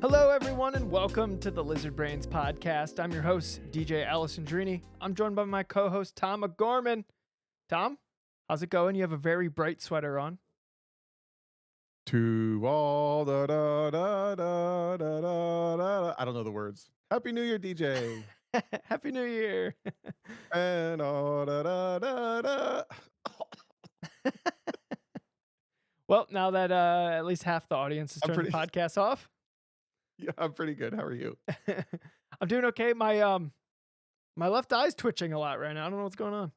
Hello, everyone, and welcome to the Lizard Brains podcast. I'm your host, DJ Alessandrini. I'm joined by my co-host, Tom O'Gorman. Tom, how's it going? You have a very bright sweater on. To all da da da da da da da. I don't know the words. Happy New Year, DJ. Happy New Year. And all da da da da. Well, now that at least half the audience has I'm turned the pretty. podcast off, Yeah, I'm pretty good. How are you? I'm doing okay. My left eye's twitching a lot right now. I don't know what's going on.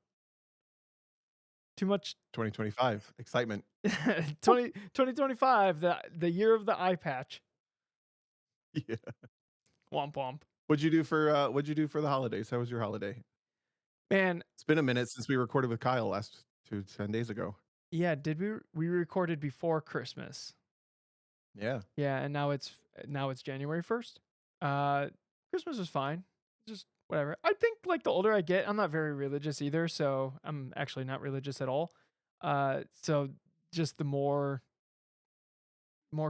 Too much 2025 excitement. 2025, the year of the eye patch. Yeah. Womp womp. What'd you do for the holidays? How was your holiday? Man, It's been a minute since we recorded with Kyle 10 days ago. yeah, did we recorded before Christmas? Yeah. Yeah, and now it's January 1st. Christmas was fine. Just whatever. I think like the older I get, I'm not very religious either, so I'm actually not religious at all. So just the more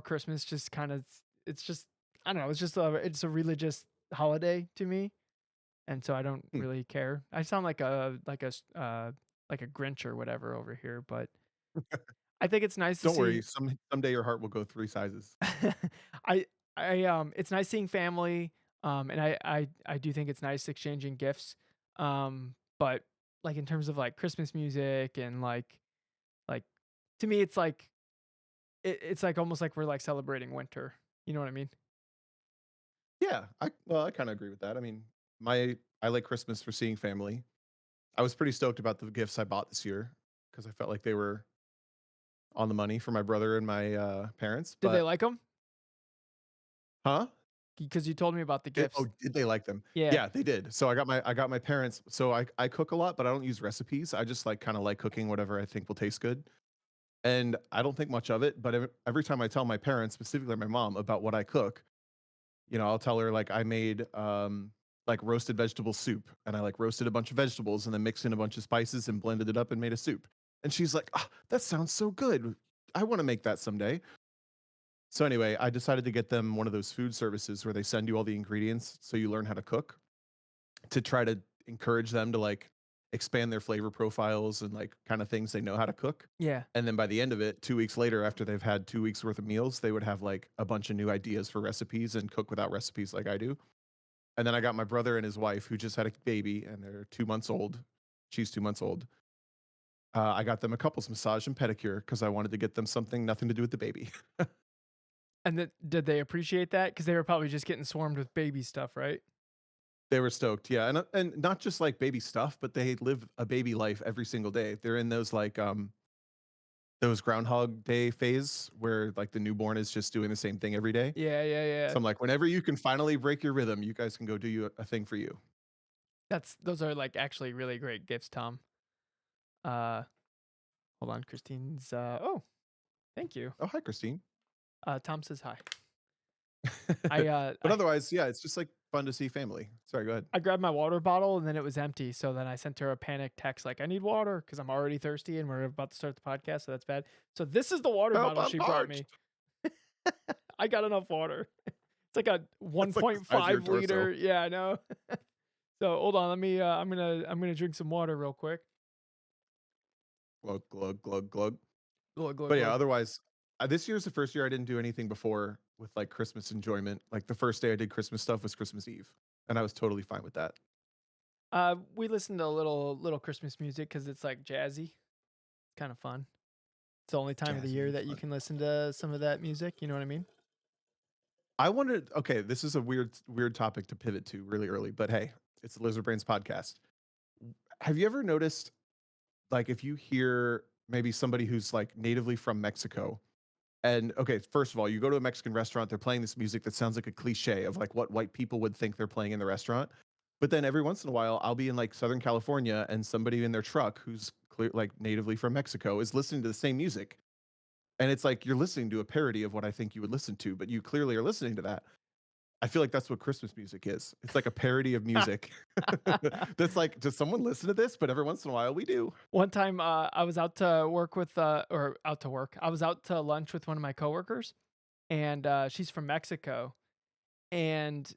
Christmas just kind of it's just I don't know, it's a religious holiday to me, and so I don't Hmm. really care. I sound like a Grinch or whatever over here, but I think it's nice to Don't worry. see Someday your heart will go 3 sizes. I it's nice seeing family, and I do think it's nice exchanging gifts, but, like, in terms of, like, Christmas music and, like, to me, it's like it's, like, almost like we're, like, celebrating winter, you know what I mean? Yeah. I kind of agree with that. I mean, I like Christmas for seeing family. I was pretty stoked about the gifts I bought this year because I felt like they were on the money for my brother and my parents. Did they But like them? huh? Because you told me about the gifts. Did they like them? Yeah. Yeah, they did. So I got my parents. So I cook a lot, but I don't use recipes. I just like kind of like cooking whatever I think will taste good. And I don't think much of it. But every time I tell my parents, specifically my mom, about what I cook, I'll tell her like I made like roasted vegetable soup, and I like roasted a bunch of vegetables and then mixed in a bunch of spices and blended it up and made a soup. And she's like, "Ah, that sounds so good. I want to make that someday." So anyway, I decided to get them one of those food services where they send you all the ingredients so you learn how to cook, to try to encourage them to like expand their flavor profiles and like kind of things they know how to cook. Yeah. And then by the end of it, 2 weeks later, after they've had 2 weeks worth of meals, they would have like a bunch of new ideas for recipes and cook without recipes like I do. And then I got my brother and his wife, who just had a baby, and they're 2 months old. She's 2 months old. I got them a couples massage and pedicure because I wanted to get them something nothing to do with the baby. And did they appreciate that? Because they were probably just getting swarmed with baby stuff, right? They were stoked, yeah, and not just like baby stuff, but they live a baby life every single day. They're in those like those Groundhog Day phase where like the newborn is just doing the same thing every day. Yeah, yeah, yeah. So I'm like, whenever you can finally break your rhythm, you guys can go do a thing for you. Those are, like, actually really great gifts, Tom. Uh, hold on, Christine's, oh, thank you. Oh, hi, Christine. Tom says hi. I, uh, But I otherwise, yeah, it's just like fun to see family. Sorry, go ahead. I grabbed my water bottle and then it was empty, so then I sent her a panic text like, "I need water because 'cause I'm already thirsty and we're about to start the podcast, so that's bad." So this is the water Help! bottle I'm she brought me. parched. I got enough water. It's like a It's like the size of your 1.5 torso. liter. Yeah, I know. So hold on, let me. I'm gonna drink some water real quick. Glug glug glug glug. Glug glug But yeah, glug. otherwise, this year's the first year I didn't do anything before with like Christmas enjoyment. Like the first day I did Christmas stuff was Christmas Eve, and I was totally fine with that. We listened to a little Christmas music because it's like jazzy, kind of fun. It's the only time of the Jazzy year and that you fun. can listen to some of that music. You know what I mean? I wanted. Okay, this is a weird topic to pivot to really early, but hey, it's the Lizard Brains podcast. Have you ever noticed, like, if you hear maybe somebody who's like natively from Mexico? And okay, first of all, you go to a Mexican restaurant, they're playing this music that sounds like a cliche of like what white people would think they're playing in the restaurant. But then every once in a while, I'll be in like Southern California and somebody in their truck who's clear like natively from Mexico is listening to the same music. And it's like you're listening to a parody of what I think you would listen to, but you clearly are listening to that. I feel like that's what Christmas music is. It's like a parody of music. That's like, does someone listen to this? But every once in a while we do. One time, I was out to work with, or out to work. I was out to lunch with one of my coworkers, and she's from Mexico. and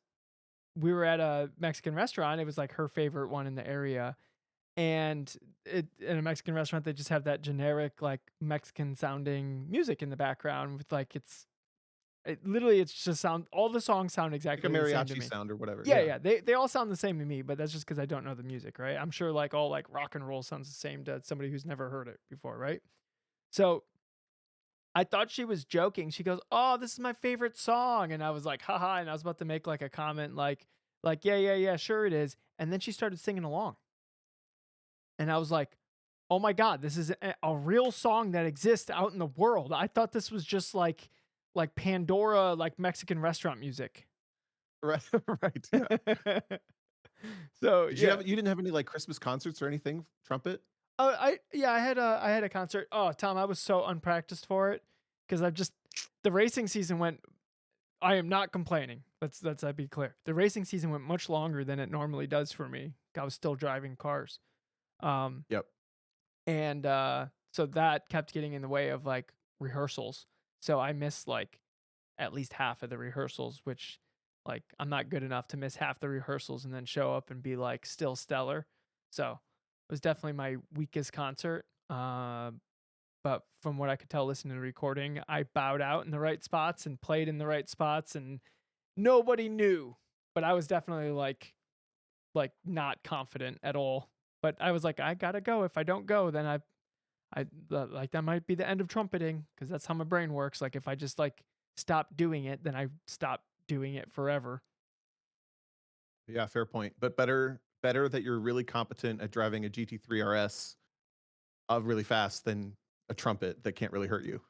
we were at a Mexican restaurant. It was like her favorite one in the area. And in a Mexican restaurant, they just have that generic, like Mexican sounding music in the background with like literally it's just all the songs sound Like a exactly the same to mariachi me. sound or whatever. Yeah, Yeah. yeah. They all sound the same to me, but that's just because I don't know the music, right? I'm sure like all like rock and roll sounds the same to somebody who's never heard it before, right? So I thought she was joking. She goes, "Oh, this is my favorite song," and I was like, "Haha!" And I was about to make like a comment, like, "Yeah, yeah, yeah, sure it is." And then she started singing along, and I was like, "Oh my god, this is a real song that exists out in the world." I thought this was just like Pandora, like Mexican restaurant music. Right. Right. Yeah. So Did you yeah. have you didn't have any like Christmas concerts or anything? Trumpet? I had a concert. Oh, Tom, I was so unpracticed for it because I've just the racing season went. I am not complaining. Let's be clear. The racing season went much longer than it normally does for me. I was still driving cars. Um, Yep. and so that kept getting in the way of like rehearsals. So I missed like at least half of the rehearsals, which like I'm not good enough to miss half the rehearsals and then show up and be like still stellar. So it was definitely my weakest concert. But from what I could tell, listening to the recording, I bowed out in the right spots and played in the right spots, and nobody knew. But I was definitely like not confident at all. But I was like, I gotta go. If I don't go, then like that might be the end of trumpeting because that's how my brain works. Like if I just like stop doing it, then I stop doing it forever. Yeah, fair point. But better that you're really competent at driving a GT3 RS really fast than a trumpet that can't really hurt you.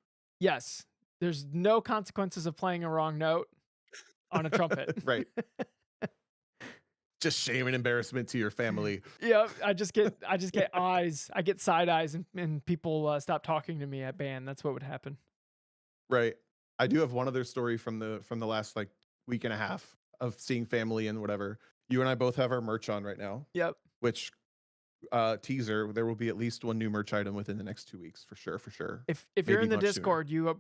Yes, there's no consequences of playing a wrong note on a trumpet. Right. Just shame and embarrassment to your family. Yeah, I just get eyes. I get side eyes, and people stop talking to me at band. That's what would happen. Right. I do have one other story from the last like week and a half of seeing family and whatever. You and I both have our merch on right now, Yep. which teaser, there will be at least one new merch item within the next 2 weeks for sure, for sure. If you're Maybe in the much sooner. Discord, you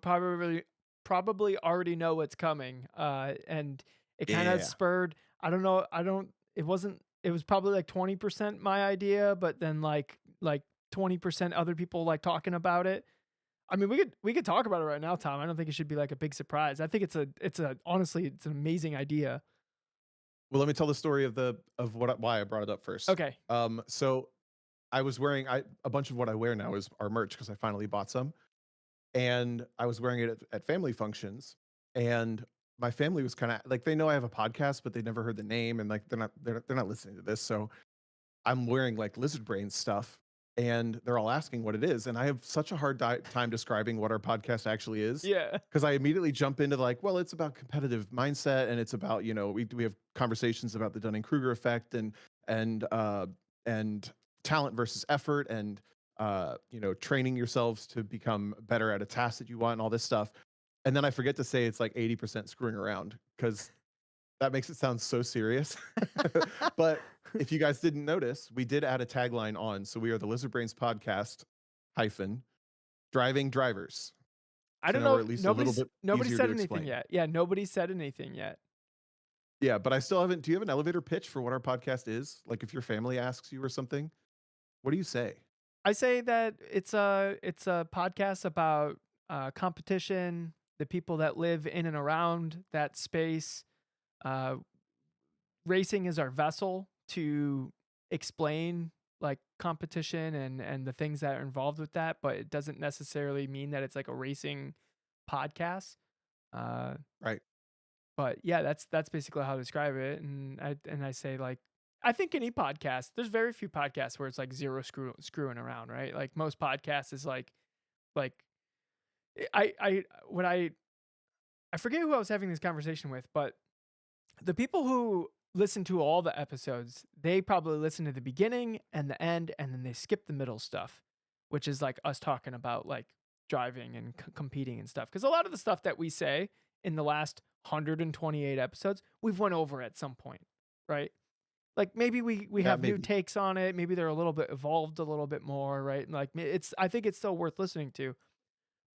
probably already know what's coming. And it kind of Yeah. spurred. I don't know. I don't. It wasn't. It was probably like 20% my idea, but then like 20% other people like talking about it. I mean, we could talk about it right now, Tom. I don't think it should be like a big surprise. I think it's a honestly it's an amazing idea. Well, let me tell the story of why I brought it up first. Okay. So I was wearing a bunch of what I wear now is our merch because I finally bought some, and I was wearing it at family functions, and my family was kind of like they know I have a podcast, but they never heard the name, and like they're not listening to this, so I'm wearing like Lizard Brain stuff, and they're all asking what it is, and I have such a hard time describing what our podcast actually is Yeah. because I immediately jump into like, well, it's about competitive mindset, and it's about we have conversations about the Dunning Kruger effect and uh, and talent versus effort, and training yourselves to become better at a task that you want, and all this stuff. And then I forget to say it's like 80% screwing around because that makes it sound so serious. But if you guys didn't notice, we did add a tagline on. So we are the Lizard Brains podcast hyphen driving drivers. I So don't now we're know. at least a little bit Nobody easier to said anything explain. yet. Yeah, nobody said anything yet. Yeah, but I still haven't. Do you have an elevator pitch for what our podcast is? Like if your family asks you or something, what do you say? I say that it's a podcast about competition, the people that live in and around that space. Uh, Racing is our vessel to explain like competition and the things that are involved with that, but it doesn't necessarily mean that it's like a racing podcast. Uh, Right. but yeah, that's basically how I describe it. And I say like I think any podcast, there's very few podcasts where it's like zero screwing around, right? Like most podcasts is like what I forget who I was having this conversation with, but the people who listen to all the episodes, they probably listen to the beginning and the end, and then they skip the middle stuff, which is like us talking about like driving and competing and stuff. Because a lot of the stuff that we say in the last 128 episodes, we've went over at some point, right? Like maybe we Yeah, have new maybe. takes on it. Maybe they're a little bit evolved a little bit more, right? And like I think it's still worth listening to.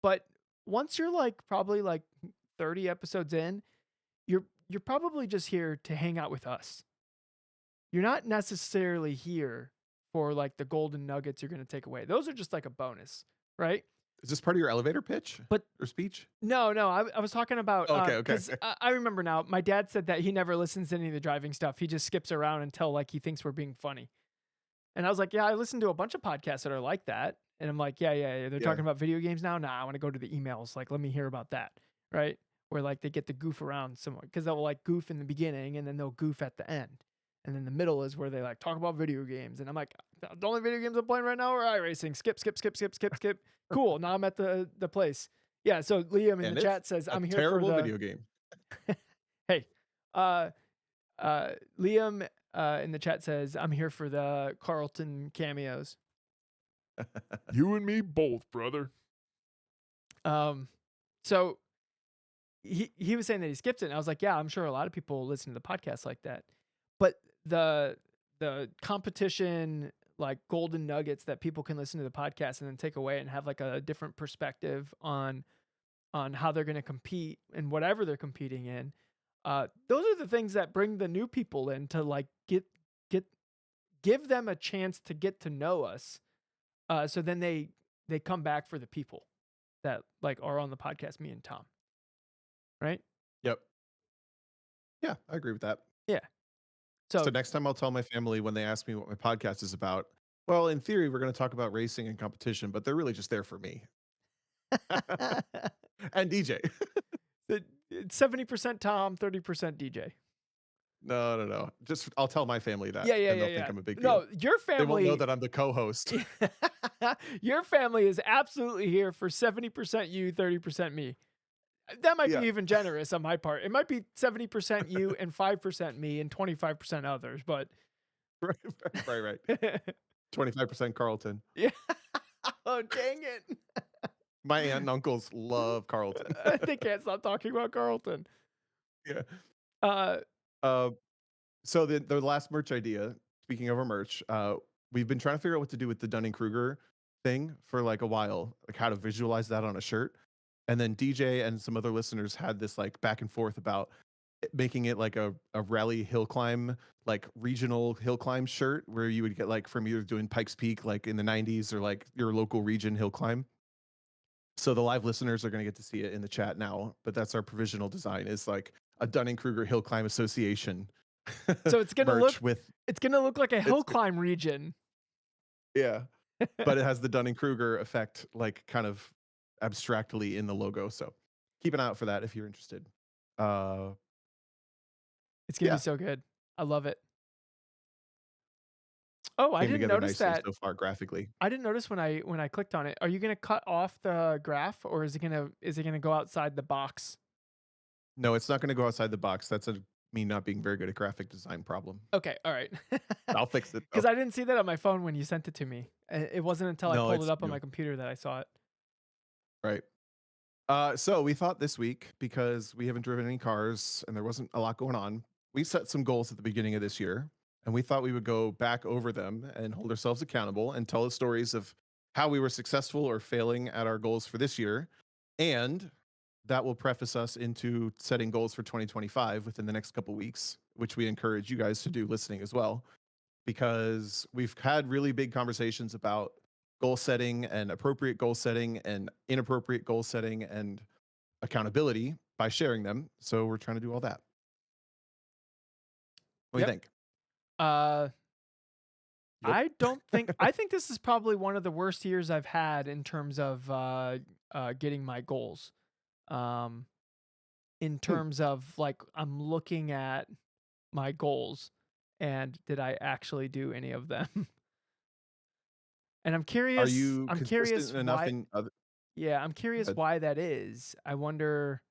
But once you're like probably like 30 episodes in, you're you're probably just here to hang out with us. You're not necessarily here for like the golden nuggets you're going to take away. Those are just like a bonus, right? Is this part of your elevator pitch But or speech? no, no, I was talking about Okay, okay, because okay. I remember now. My dad said that he never listens to any of the driving stuff. He just skips around until like he thinks we're being funny. And I was like, yeah, I listen to a bunch of podcasts that are like that. And I'm like, yeah, yeah, yeah. They're Yeah. talking about video games now. Nah, I want to go to the emails. Like, let me hear about that, right? Where like they get to goof around somewhat because they'll like goof in the beginning and then they'll goof at the end. And then the middle is where they like talk about video games. And I'm like, the only video games I'm playing right now are iRacing. Skip, skip, skip, skip, skip, skip. Cool. Now I'm at the place. Yeah. So Liam in the And it's chat says, a I'm here for terrible the video game. hey. Uh Liam in the chat says, I'm here for the Carlton cameos. You and me both, brother. So he was saying that he skipped it, and I was like, yeah, I'm sure a lot of people listen to the podcast like that. But the competition, like golden nuggets that people can listen to the podcast and then take away and have like a different perspective on how they're going to compete and whatever they're competing in. Those are the things that bring the new people in to like give them a chance to get to know us. So then they come back for the people that like are on the podcast, me and Tom. Right? Yep. Yeah, I agree with that. Yeah. So So next time I'll tell my family when they ask me what my podcast is about. Well, in theory, we're going to talk about racing and competition, but they're really just there for me and DJ. it's 70% Tom, 30% DJ. No, no, no. Just I'll tell my family that, Yeah, yeah, and yeah, they'll think yeah. I'm a big No, deal. your They won't know family that I'm the co-host. your family is absolutely here for 70% you, 30% me. That might Yeah. be even generous on my part. It might be 70% you and 5% me and 25% others, but Right. 25% Carlton. yeah. Oh, dang it. My aunt and uncles love Carlton. They can't stop talking about Carlton. Yeah. Uh, Uh, so the last merch idea, speaking of our merch, we've been trying to figure out what to do with the Dunning-Kruger thing for like a while, like how to visualize that on a shirt. And then DJ and some other listeners had this like back and forth about making it like a rally hill climb, like regional hill climb shirt where you would get like from either doing Pikes Peak like in the 90s or like your local region hill climb. So the live listeners are going to get to see it in the chat now, but that's our provisional design is like a Dunning-Kruger Hill Climb Association so it's gonna merch look like a hill it's climb region. yeah, but it has the Dunning-Kruger effect like kind of abstractly in the logo. So keep an eye out for that if you're interested. It's gonna Yeah. be so good. I love it. Oh, I Came didn't together notice nicely that. so far graphically. I didn't notice when I clicked on it. Are you gonna cut off the graph or is it gonna go outside the box? No, it's not going to go outside the box. That's me not being very good at graphic design problem. Okay, all right. I'll fix it Because though. I didn't see that on my phone when you sent it to me. It wasn't until I No, pulled it's it up on new. my computer that I saw it. Right. So we thought this week, because we haven't driven any cars and there wasn't a lot going on, we set some goals at the beginning of this year, and we thought we would go back over them and hold ourselves accountable and tell the stories of how we were successful or failing at our goals for this year. And that will preface us into setting goals for 2025 within the next couple weeks, which we encourage you guys to do listening as well, because we've had really big conversations about goal setting and appropriate goal setting and inappropriate goal setting and accountability by sharing them. So we're trying to do all that. What do Yep. you think? Yep. I think this is probably one of the worst years I've had in terms of getting my goals. In terms of like I'm looking at my goals and did I actually do any of them? And I'm Are curious. you I'm curious consistent enough why. in other? Yeah, I'm curious Good. why that is. I wonder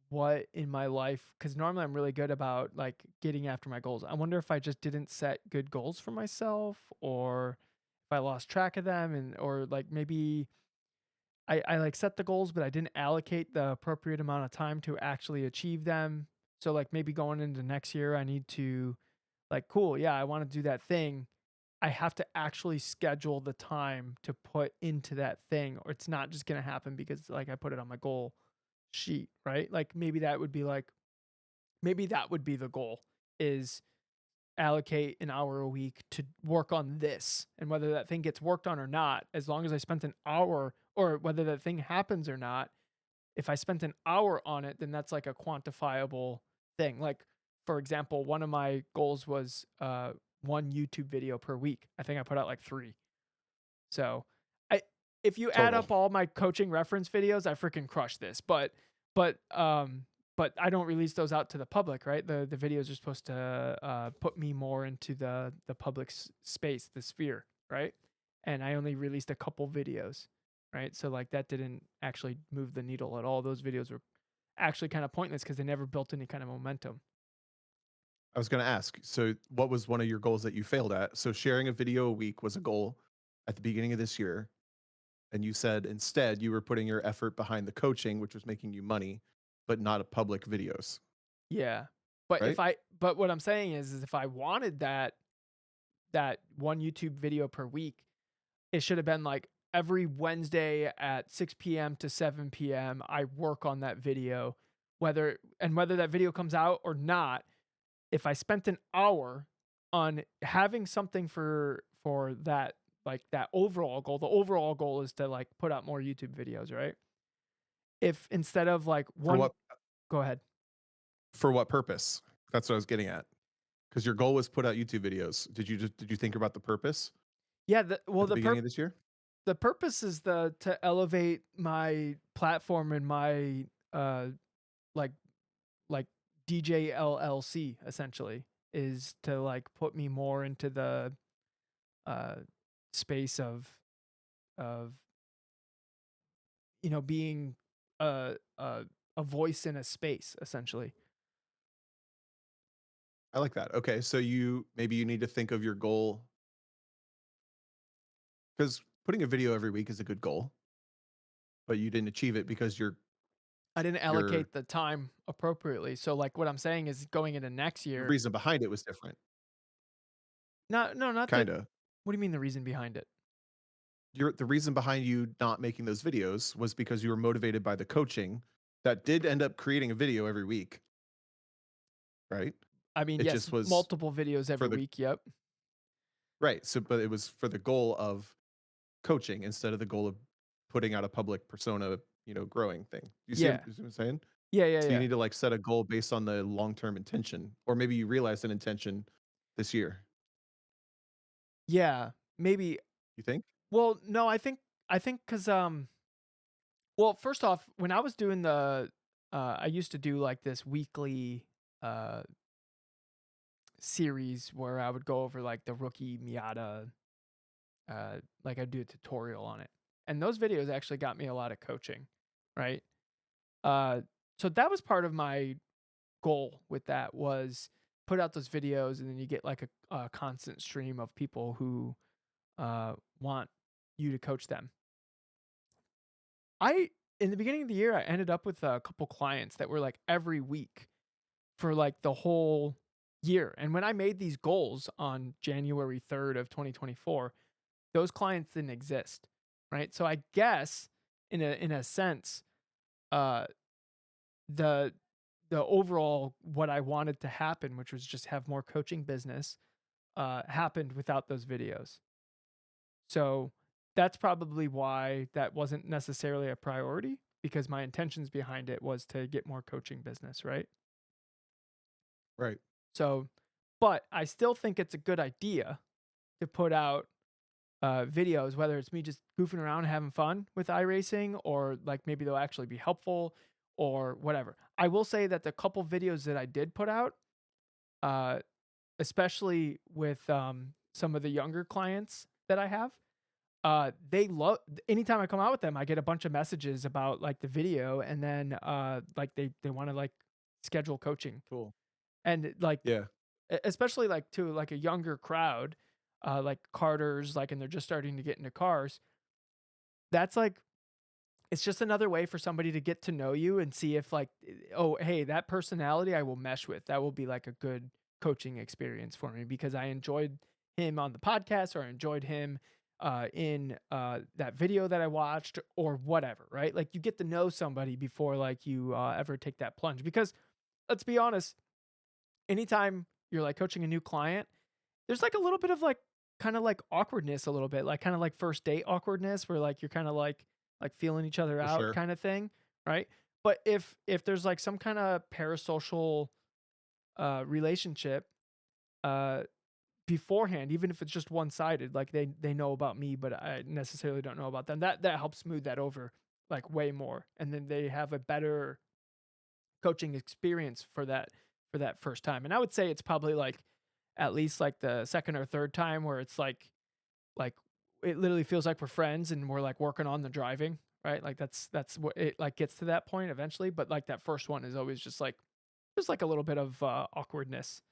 what in my life, because normally I'm really good about like getting after my goals. I wonder if I just didn't set good goals for myself, or if I lost track of them, and or like maybe I like set the goals, but I didn't allocate the appropriate amount of time to actually achieve them. So like maybe going into next year, I need to like, cool, yeah, I want to do that thing. I have to actually schedule the time to put into that thing, or it's not just gonna happen because like I put it on my goal sheet, right? Like maybe that would be the goal is allocate an hour a week to work on this. And whether that thing gets worked on or not, as long as I spent an hour, or whether that thing happens or not, if I spent an hour on it, then that's like a quantifiable thing. Like, for example, one of my goals was one YouTube video per week. I think I put out like three. So I if you add Total. up all my coaching reference videos, I freaking crush this. But but I don't release those out to the public, right? The videos are supposed to put me more into the public space, the sphere, right? And I only released a couple videos, right? So like that didn't actually move the needle at all. Those videos were actually kind of pointless because they never built any kind of momentum. I was going to ask, so what was one of your goals that you failed at? So sharing a video a week was a goal at the beginning of this year. And you said instead you were putting your effort behind the coaching, which was making you money, but not a public videos, Yeah. But right? but what I'm saying is if I wanted that one YouTube video per week, it should have been like every Wednesday at 6 p.m. to 7 p.m. I work on that video, whether that video comes out or not. If I spent an hour on having something for that, like that overall goal, the overall goal is to like put out more YouTube videos, right? If instead of like For one, what go ahead. for what purpose? That's what I was getting at. Because your goal was put out YouTube videos. Did you think about the purpose Yeah, at the beginning of this year? the purpose is to elevate my platform and my like like DJ LLC essentially is to like put me more into the uh space of being a voice in a space essentially. I like that. Okay, so maybe you need to think of your goal because putting a video every week is a good goal, but you didn't achieve it because I didn't your allocate the time appropriately. So like what I'm saying is going into next the year, reason behind it was different. not the Kind of. what do you mean the reason behind it? The reason behind you not making those videos was because you were motivated by the coaching that did end up creating a video every week, right? I mean, It yes, just was multiple videos for every the week. Yep. right. So, but it was for the goal of coaching instead of the goal of putting out a public persona, growing thing. Yeah. You see what I'm saying? Yeah, yeah, So you yeah. need to like set a goal based on the long-term intention, or maybe you realized an intention this year. Yeah, maybe. You think? Well, no, I think cuz well, first off, when I was doing I used to do like this weekly uh series where I would go over like the rookie Miata, like I'd do a tutorial on it. And those videos actually got me a lot of coaching, right? Uh so that was part of my goal with that was put out those videos and then you get like a constant stream of people who want you to coach them. I In the beginning of the year I ended up with a couple clients that were like every week for like the whole year. And when I made these goals on January 3rd of 2024, those clients didn't exist, right? So I guess in a sense, uh the the overall what I wanted to happen, which was just have more coaching business, happened without those videos. So that's probably why that wasn't necessarily a priority because my intentions behind it was to get more coaching business, right? Right. So, but I still think it's a good idea to put out videos, whether it's me just goofing around and having fun with iRacing or like maybe they'll actually be helpful or whatever. I will say that the couple videos that I did put out, uh, especially with some of the younger clients that I have, they love anytime I come out with them, I get a bunch of messages about like the video and then like they want to like schedule coaching Cool. and like Yeah. especially like to like a younger crowd, like carters, like and they're just starting to get into cars. That's like it's just another way for somebody to get to know you and see if like oh hey that personality I will mesh with. That will be like a good coaching experience for me because I enjoyed him on the podcast or I enjoyed him in that video that I watched or whatever, right? Like you get to know somebody before like you ever take that plunge. Because let's be honest, anytime you're like coaching a new client, there's like a little bit of like kind of like awkwardness a little bit, like kind of like first date awkwardness where like you're kind of like feeling each other For out sure. kind of thing, right? But if there's like some kind of parasocial relationship uh beforehand, even if it's just one-sided, like they know about me but I necessarily don't know about them, that helps smooth that over like way more, and then they have a better coaching experience for that first time. And I would say it's probably like at least like the second or third time where it's like it literally feels like we're friends and we're like working on the driving, right? Like that's what it like gets to that point eventually, but like that first one is always just like a little bit of awkwardness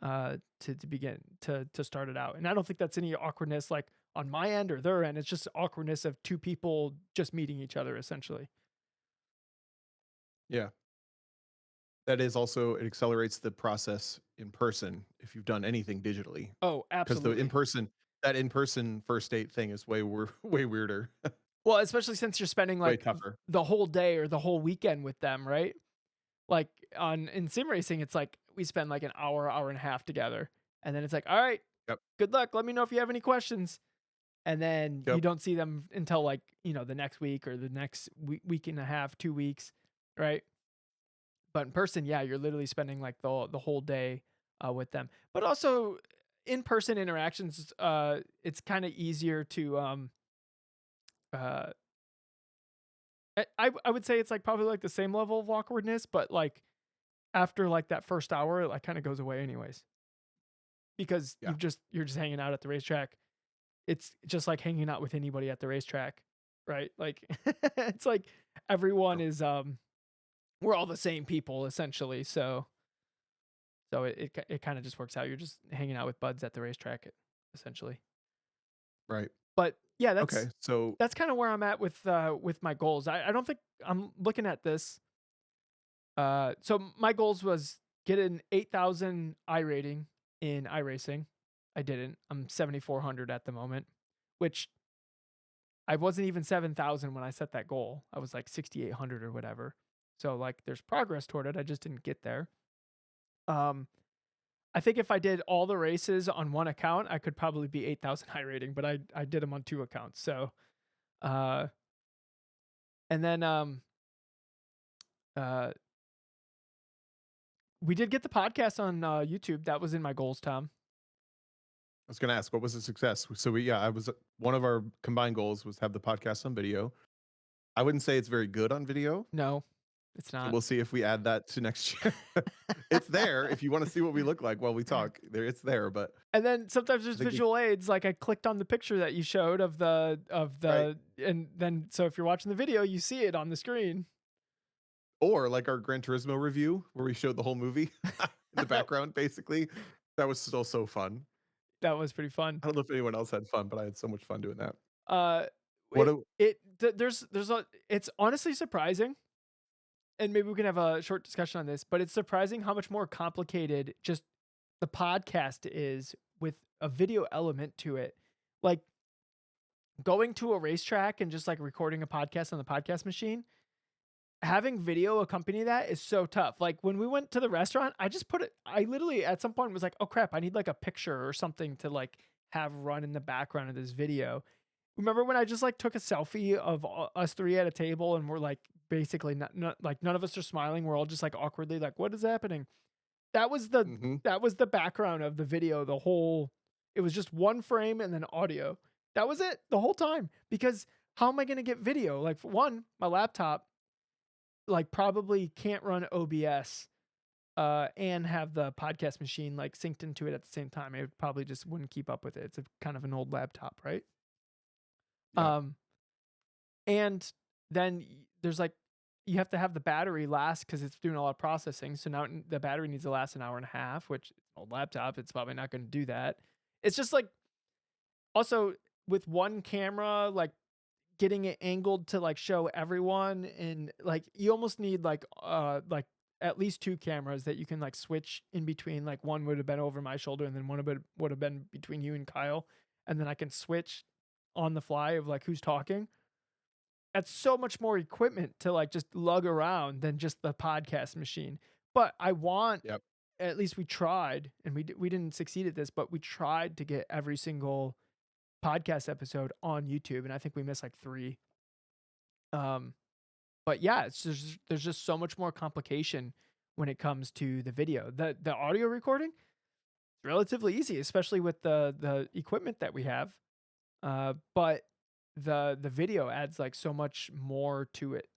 to begin to start it out. And I don't think that's any awkwardness like on my end or their end. It's just awkwardness of two people just meeting each other essentially. Yeah. That is also, it accelerates the process in person if you've done anything digitally. Oh, Because the in absolutely. person, that in person first date thing is way weirder, Well, especially since you're spending way like tougher. the whole day or the whole weekend with them, right? Like on in sim racing, it's like we spend like an hour, hour and a half together. And then it's like, all right, Yep. good luck. Let me know if you have any questions. And then you Yep. don't see them until like, the next week or the next week and a half, 2 weeks, right? But in person, yeah, you're literally spending like the whole day with them. But also in person interactions, it's kind of easier to uh I would say it's like probably like the same level of awkwardness, but like after like that first hour, it like kind of goes away anyways. Because Yeah. you're just hanging out at the racetrack. It's just like hanging out with anybody at the racetrack, right? Like it's like everyone True. is we're all the same people essentially. So it kind of just works out. You're just hanging out with buds at the racetrack essentially. Right. But yeah, Okay. So that's kind of where I'm at with my goals. I don't think I'm looking at this. So my goals was get an 8,000 I rating in iRacing. I didn't. I'm 7,400 at the moment, which I wasn't even 7,000 when I set that goal. I was like 6,800 or whatever. So like there's progress toward it. I just didn't get there. Um, I think if I did all the races on one account, I could probably be 8,000 high rating, but I did them on two accounts. So, uh, and then uh, we did get the podcast on YouTube. That was in my goals, Tom. I was going to ask, what was the success? So we, yeah, I was one of our combined goals was have the podcast on video. I wouldn't say it's very good on video. No, it's So not. we'll see if we add that to next year. It's there if you want to see what we look like while we talk. There, it's there. But And then sometimes I there's think we, visual aids. Like I clicked on the picture that you showed right, and then so if you're watching the video, you see it on the screen. or like our Gran Turismo review where we showed the whole movie in the that background. Basically, that was still so fun. that was pretty fun. I don't know if anyone else had fun, but I had so much fun doing that. Uh, What? it there's a it's honestly surprising, and maybe we can have a short discussion on this. But it's surprising how much more complicated just the podcast is with a video element to it. Like going to a racetrack and just like recording a podcast on the podcast machine, having video accompany that is so tough. Like when we went to the restaurant, I just put it, I literally at some point was like, oh crap, I need like a picture or something to like have run in the background of this video. Remember when I just like took a selfie of us three at a table and we're like basically not like none of us are smiling. We're all just like awkwardly like, what is happening? That was Hmm. that was the background of the video. The whole, it was just one frame and then audio. That was it the whole time because how am I going to get video? Like for one, my laptop like probably can't run OBS and have the podcast machine like synced into it at the same time. It probably just wouldn't keep up with it. It's a kind of an old laptop, right? Yeah. Um and then there's like you have to have the battery last because it's doing a lot of processing. So now the battery needs to last an hour and a half, which old laptop, it's probably not going to do that. It's just like also with one camera, getting it angled to like show everyone and like you almost need like at least two cameras that you can like switch in between. Like one would have been over my shoulder and then one would have been between you and Kyle, and then I can switch on the fly of like who's talking. That's so much more equipment to like just lug around than just the podcast machine. But I want, Yep. at least we tried, and we didn't succeed at this, but we tried to get every single podcast episode on YouTube, and I think we missed like 3. Um, but yeah, it's just there's just so much more complication when it comes to the video. The audio recording, relatively easy, especially with the equipment that we have. But the video adds like so much more to it.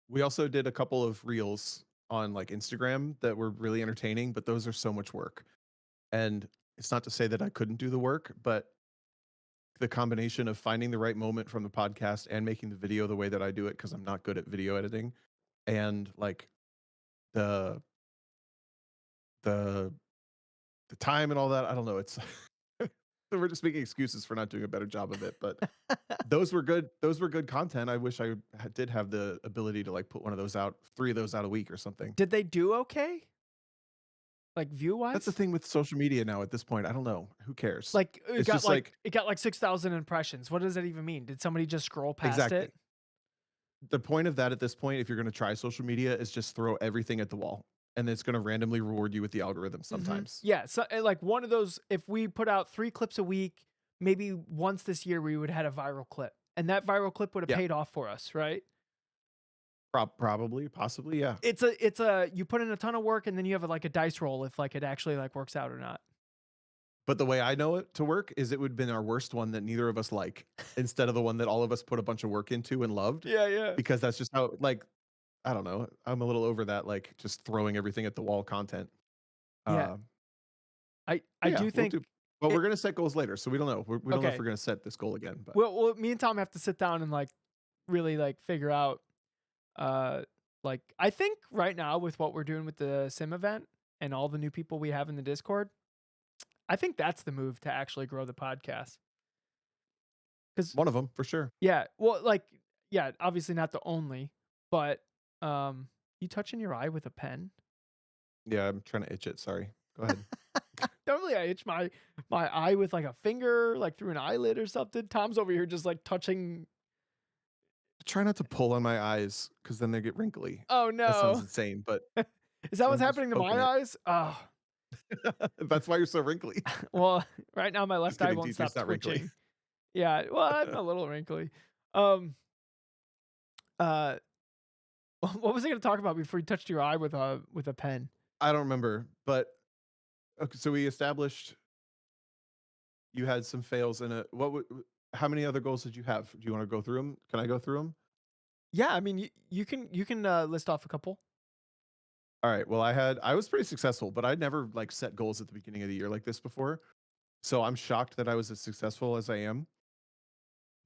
We also did a couple of reels on like Instagram that were really entertaining, but those are so much work. And it's not to say that I couldn't do the work, but the combination of finding the right moment from the podcast and making the video the way that I do it, because I'm not good at video editing, and like the the the time and all that. I don't know. It's we're just making excuses for not doing a better job of it. But those were good. Those were good content. I wish I did have the ability to like put one of those out, 3 of those out a week or something. Did they do okay? Like view That's the wise? thing with social media now at this point. I don't know. Who cares? Like It's just like it got like 6,000 impressions. What does that even mean? Did somebody just scroll past exactly. it? The point of that at this point, if you're going to try social media, is just throw everything at the wall, and it's going to randomly reward you with the algorithm sometimes. Yeah, so like one of those, if we put out 3 clips a week, maybe once this year we would have had a viral clip. And that viral clip would have Yeah, paid off for us, right? probably, possibly, yeah. It's a you put in a ton of work and then you have like a dice roll if like it actually like works out or not. But the way I know it to work is it would have been our worst one that neither of us like, instead of the one that all of us put a bunch of work into and loved, Yeah, yeah. because that's just how like I don't know. I'm a little over that like just throwing everything at the wall content. Yeah. Uh, I but yeah, do we'll think do. Well, it we're gonna set goals later, so we don't know. We don't know if okay. we're gonna set this goal again. But Well, me and Tom have to sit down and like really like figure out uh like I think right now with what we're doing with the sim event and all the new people we have in the Discord, I think that's the move to actually grow the podcast. Cuz one of them for sure. yeah, well like yeah, obviously not the only, but you touching your eye with a pen? Yeah, I'm trying to itch it. Sorry. Go ahead. Totally, I itch my eye with like a finger, like through an eyelid or something. Tom's over here just like touching. Try not to pull on my eyes because then they get wrinkly. Oh That sounds no. insane, but Is that what's I'm just happening to poking my it. eyes? Oh, That's why you're so wrinkly. well, right now my Just left eye kidding, won't D3's stop not wrinkly. twitching. Yeah, well, I'm a little wrinkly. Um, uh, what was I going to talk about before you touched your eye with a pen? I don't remember, but okay, so we established you had some fails in it. How many other goals did you have? Do you want to go through them? Can I go through them? Yeah, I mean, you can list off a couple. All right. Well, I was pretty successful, but I'd never like set goals at the beginning of the year like this before. So I'm shocked that I was as successful as I am,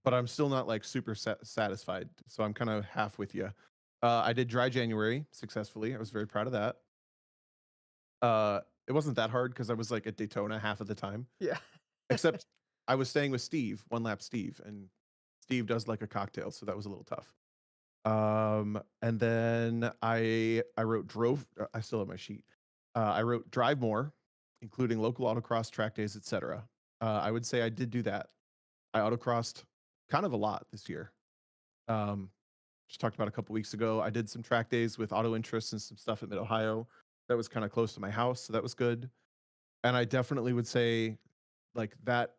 but I'm still not like super satisfied. So I'm kind of half with you. I did dry January successfully. I was very proud of that. It wasn't that hard because I was like at Daytona half of the time, Yeah. except I was staying with Steve, One Lap Steve, and Steve does like a cocktail, so that was a little tough. And then I wrote drove. I still have my sheet. I wrote drive more, including local autocross track days, etc. I would say I did do that. I autocrossed kind of a lot this year. Um, just talked about a couple weeks ago. I did some track days with auto interest and some stuff at Mid Ohio that was kind of close to my house, so that was good. And I definitely would say like that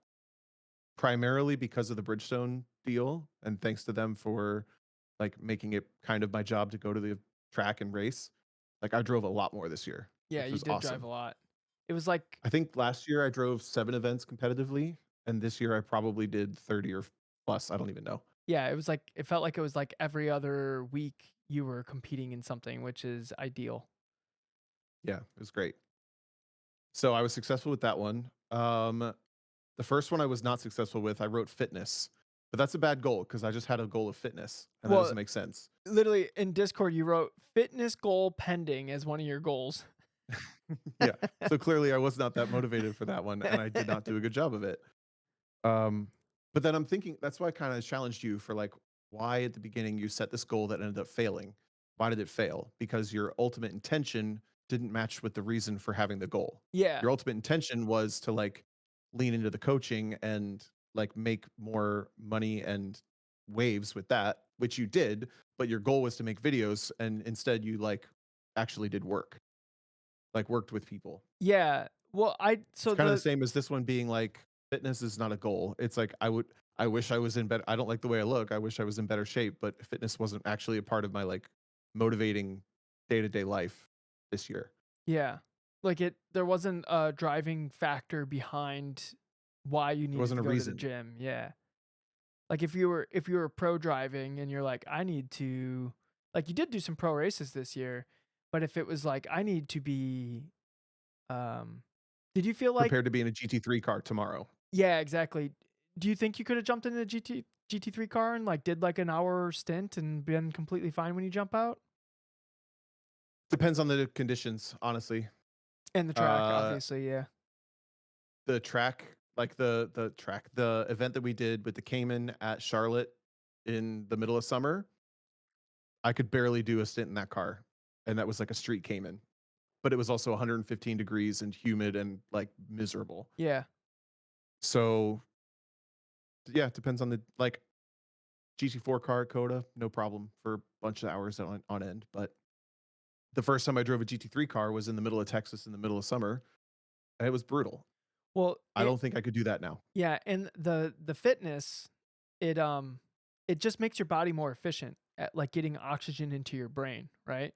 primarily because of the Bridgestone deal, and thanks to them for like making it kind of my job to go to the track and race. Like I drove a lot more this year, Yeah, which you was did drive awesome. a lot. It was like I think last year I drove 7 events competitively, and this year I probably did 30 or plus. I don't even know. yeah, it was like it felt like it was like every other week you were competing in something, which is ideal. Yeah, it was great. So I was successful with that one. The first one I was not successful with, I wrote fitness, but that's a bad goal because I just had a goal of fitness, and that Well, doesn't make sense. literally in Discord you wrote fitness goal pending as one of your goals. Yeah. So clearly I was not that motivated for that one, and I did not do a good job of it. But then I'm thinking that's why I kind of challenged you for like why at the beginning you set this goal that ended up failing. Why did it fail? Because your ultimate intention didn't match with the reason for having the goal. Yeah. Your ultimate intention was to like lean into the coaching and like make more money and waves with that, which you did, but your goal was to make videos and instead you like actually did work, like worked with people. Yeah. Well, It's so kind of the the same as this one being like fitness is not a goal. It's like I wish I was in better I don't like the way I look. I wish I was in better shape, but fitness wasn't actually a part of my like motivating day-to-day life this year. yeah. Like there wasn't a driving factor behind why you There needed wasn't to a go to the reason. gym. Yeah. Like if you were pro driving and you're like, I need to, like, you did do some pro races this year, but if it was like I need to be um did you feel like, Prepared to be in a GT3 car tomorrow. yeah, exactly. Do you think you could have jumped into the GT3 car and like did like an hour stint and been completely fine when you jump out? Depends on the conditions, honestly. And the track, Uh obviously, yeah. the track, like the event that we did with the Cayman at Charlotte in the middle of summer, I could barely do a stint in that car. And that was like a street Cayman. But it was also 115 degrees and humid and like miserable. Yeah. So yeah, it depends on the like GT4 car at Coda, no problem for a bunch of hours on end. But the first time I drove a GT3 car was in the middle of Texas in the middle of summer, and it was brutal. Well, I don't think I could do that now. yeah, and the fitness, it it just makes your body more efficient at like getting oxygen into your brain, right?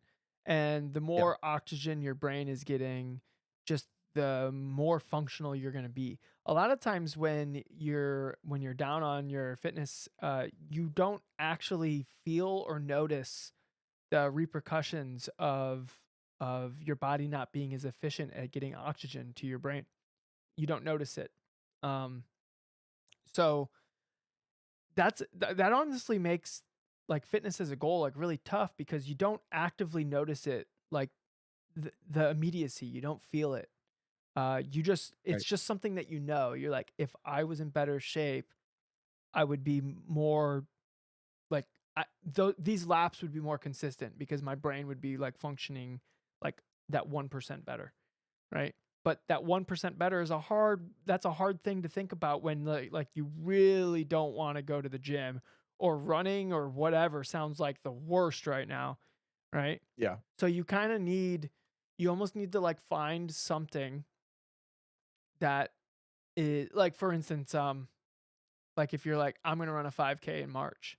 And the Yeah. more oxygen your brain is getting, just the more functional you're going to be. A lot of times when you're down on your fitness, you don't actually feel or notice the repercussions of your body not being as efficient at getting oxygen to your brain. You don't notice it. Um, so that honestly makes like fitness as a goal like really tough because you don't actively notice it, like the immediacy. You don't feel it. You just it's Right. just something that you know. You're like, if I was in better shape, I would be more like these laps would be more consistent because my brain would be like functioning like that 1% better, right? But that 1% better is that's a hard thing to think about when like you really don't want to go to the gym, or running or whatever sounds like the worst right now, right? Yeah. So you almost need to like find something that is like, for instance, like if you're like, I'm going to run a 5K in March,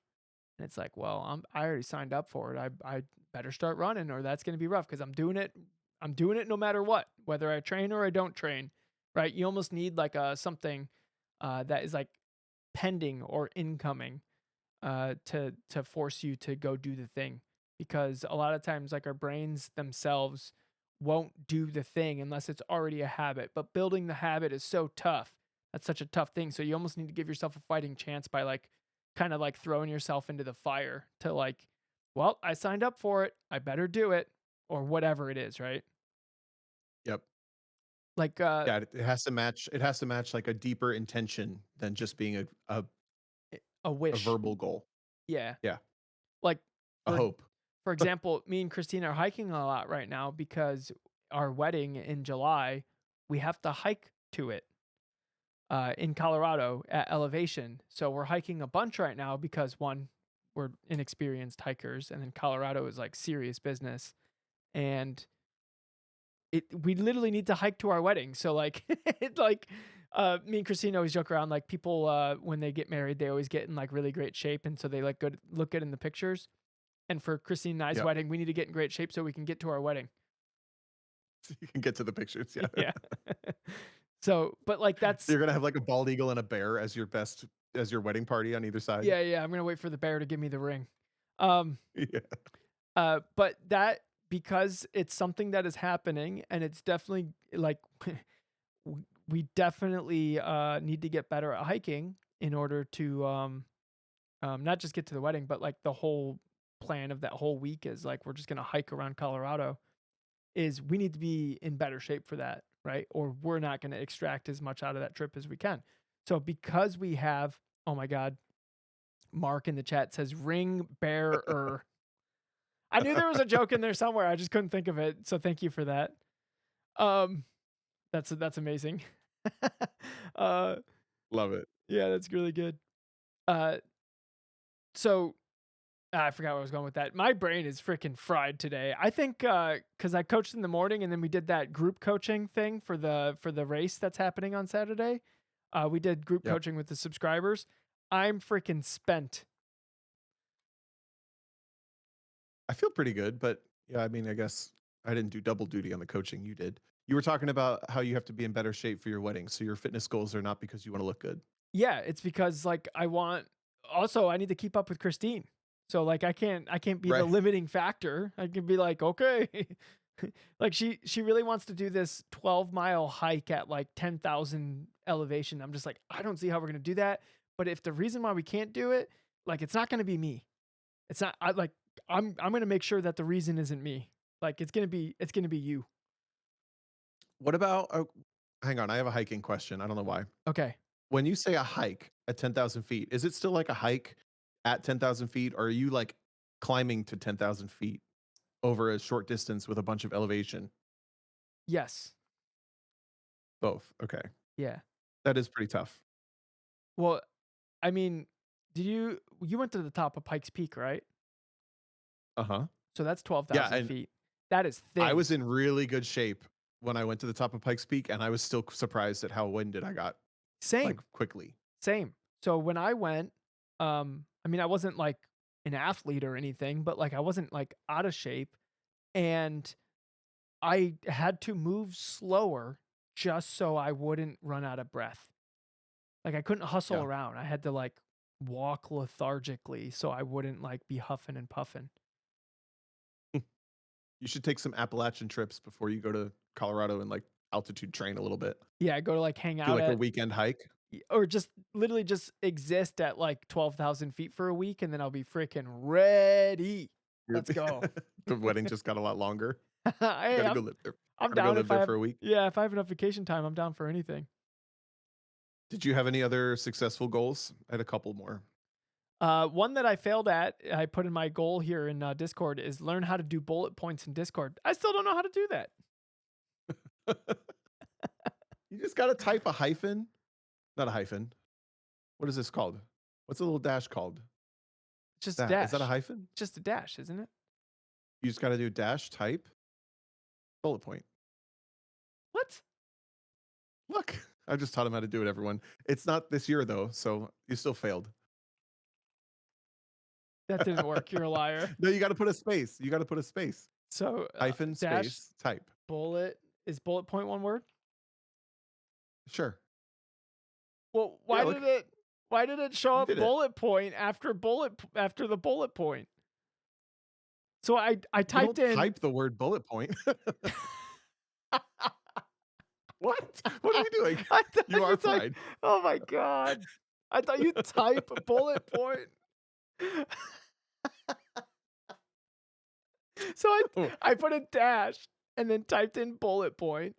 and it's like, well, I already signed up for it. I better start running or that's going to be rough because I'm doing it. I'm doing it no matter what, whether I train or I don't train, right? You almost need like a something that is like pending or incoming to force you to go do the thing, because a lot of times like our brains themselves won't do the thing unless it's already a habit. But building the habit is so tough. That's such a tough thing. So you almost need to give yourself a fighting chance by like kind of like throwing yourself into the fire to like, well, I signed up for it. I better do it, or whatever it is, right? Yep. Like Yeah, it has to match like a deeper intention than just being a a wish. verbal goal. Yeah. Yeah. Like A for hope. for example, me and Christina are hiking a lot right now because our wedding in July, we have to hike to it in Colorado at elevation. So we're hiking a bunch right now because one, we're inexperienced hikers, and then Colorado is like serious business, and we literally need to hike to our wedding. So like it like me and Christina always joke around like people when they get married they always get in like really great shape, and so they like good look good in the pictures. And for Christine and I's Yep. wedding, we need to get in great shape so we can get to our wedding. You can get to the pictures. Yeah. Yeah. So, but like that's You're gonna have like a bald eagle and a bear as your wedding party on either side. yeah, yeah. I'm gonna wait for the bear to give me the ring. Um, Yeah. but that, because it's something that is happening, and it's definitely like we definitely need to get better at hiking in order to not just get to the wedding, but like the whole plan of that whole week is like we're just gonna hike around Colorado. Is we need to be in better shape for that, right? Or we're not gonna extract as much out of that trip as we can. So because we have, oh my God, Mark in the chat says ring bearer. I knew there was a joke in there somewhere. I just couldn't think of it. So thank you for that. Um, that's amazing. uh, Love it. Yeah, that's really good. Uh, so I forgot where I was going with that. My brain is freaking fried today. I think because I coached in the morning and then we did that group coaching thing for the race that's happening on Saturday. We did group Yep. coaching with the subscribers. I'm freaking spent. I feel pretty good, but yeah, I mean, I guess I didn't do double duty on the coaching. You did. You were talking about how you have to be in better shape for your wedding. So your fitness goals are not because you want to look good. Yeah, it's because like I need to keep up with Christine. So like I can't be the Right. limiting factor. I can be like, okay. Like she really wants to do this 12-mile hike at like 10,000 elevation. I'm just like, I don't see how we're going to do that. But if the reason why we can't do it, like it's not going to be me. It's not I like I'm going to make sure that the reason isn't me. Like it's going to be you. What about, hang on, I have a hiking question. I don't know why. Okay. When you say a hike at 10,000 feet, is it still like a hike at 10,000 feet? Or are you like climbing to 10,000 feet over a short distance with a bunch of elevation? Yes. Both. Okay. Yeah. That is pretty tough. Well, I mean, you went to the top of Pikes Peak, right? Uh huh. So that's Yeah. 12,000 And feet. That is I thin. was in really good shape when I went to the top of Pikes Peak, and I was still surprised at how winded I got like Same. quickly. Same. So when I went, I mean, I wasn't like an athlete or anything, but like I wasn't like out of shape and I had to move slower just so I wouldn't run out of breath. Like I couldn't hustle Yeah. around. I had to like walk lethargically so I wouldn't like be huffing and puffing. You should take some Appalachian trips before you go to Colorado and like altitude train a little bit. Yeah, I go to like hang Do out like a at weekend hike. or just literally just exist at like 12,000 feet for a week and then I'll be freaking ready. You're- Let's go. the wedding just got a lot longer. You Hey, gotta go live there. I'm Gotta go down live if I there have for a week. yeah, if I have enough vacation time, I'm down for anything. Did you have any other successful goals? I had a couple more. One that I failed at, I put in my goal here in Discord is learn how to do bullet points in Discord. I still don't know how to do that. You just gotta type a hyphen. Not a hyphen. What is this called? What's a little dash called? It's just a That is that a dash. hyphen? Just a dash, isn't it? You just gotta do dash type bullet point. What? Look, I just taught him how to do it, everyone. It's not this year though, so you still failed. That didn't work. You're a liar. No, you gotta put a space. You gotta put a space. So Hyphen dash space type. bullet is bullet point one word? Sure. Well, Yeah, look, why did it show you up did it. bullet point after after the bullet point? So I You typed don't in type the word bullet point. What? What are you doing? I thought You are you type, fried. oh my god. I thought you type bullet point. So Oh, I put a dash and then typed in bullet point.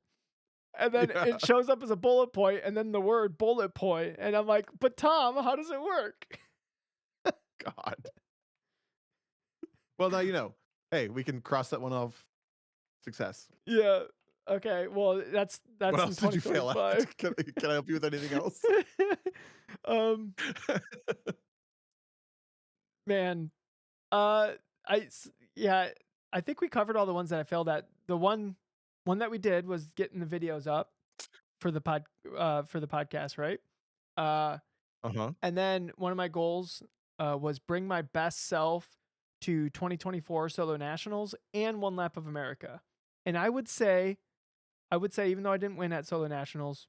And then yeah, it shows up as a bullet point and then the word bullet point. And I'm like, but Tom, how does it work? God. Well, now you know. Hey, we can cross that one off. Success. Yeah. Okay. Well, that's What in else did you fail at? 2025. Can I help you with anything else? um, man, yeah, I think we covered all the ones that I failed at. The one that we did was getting the videos up for the podcast, right? Uh-huh. And then one of my goals was bring my best self to 2024 Solo Nationals and One Lap of America. And I would say even though I didn't win at Solo Nationals,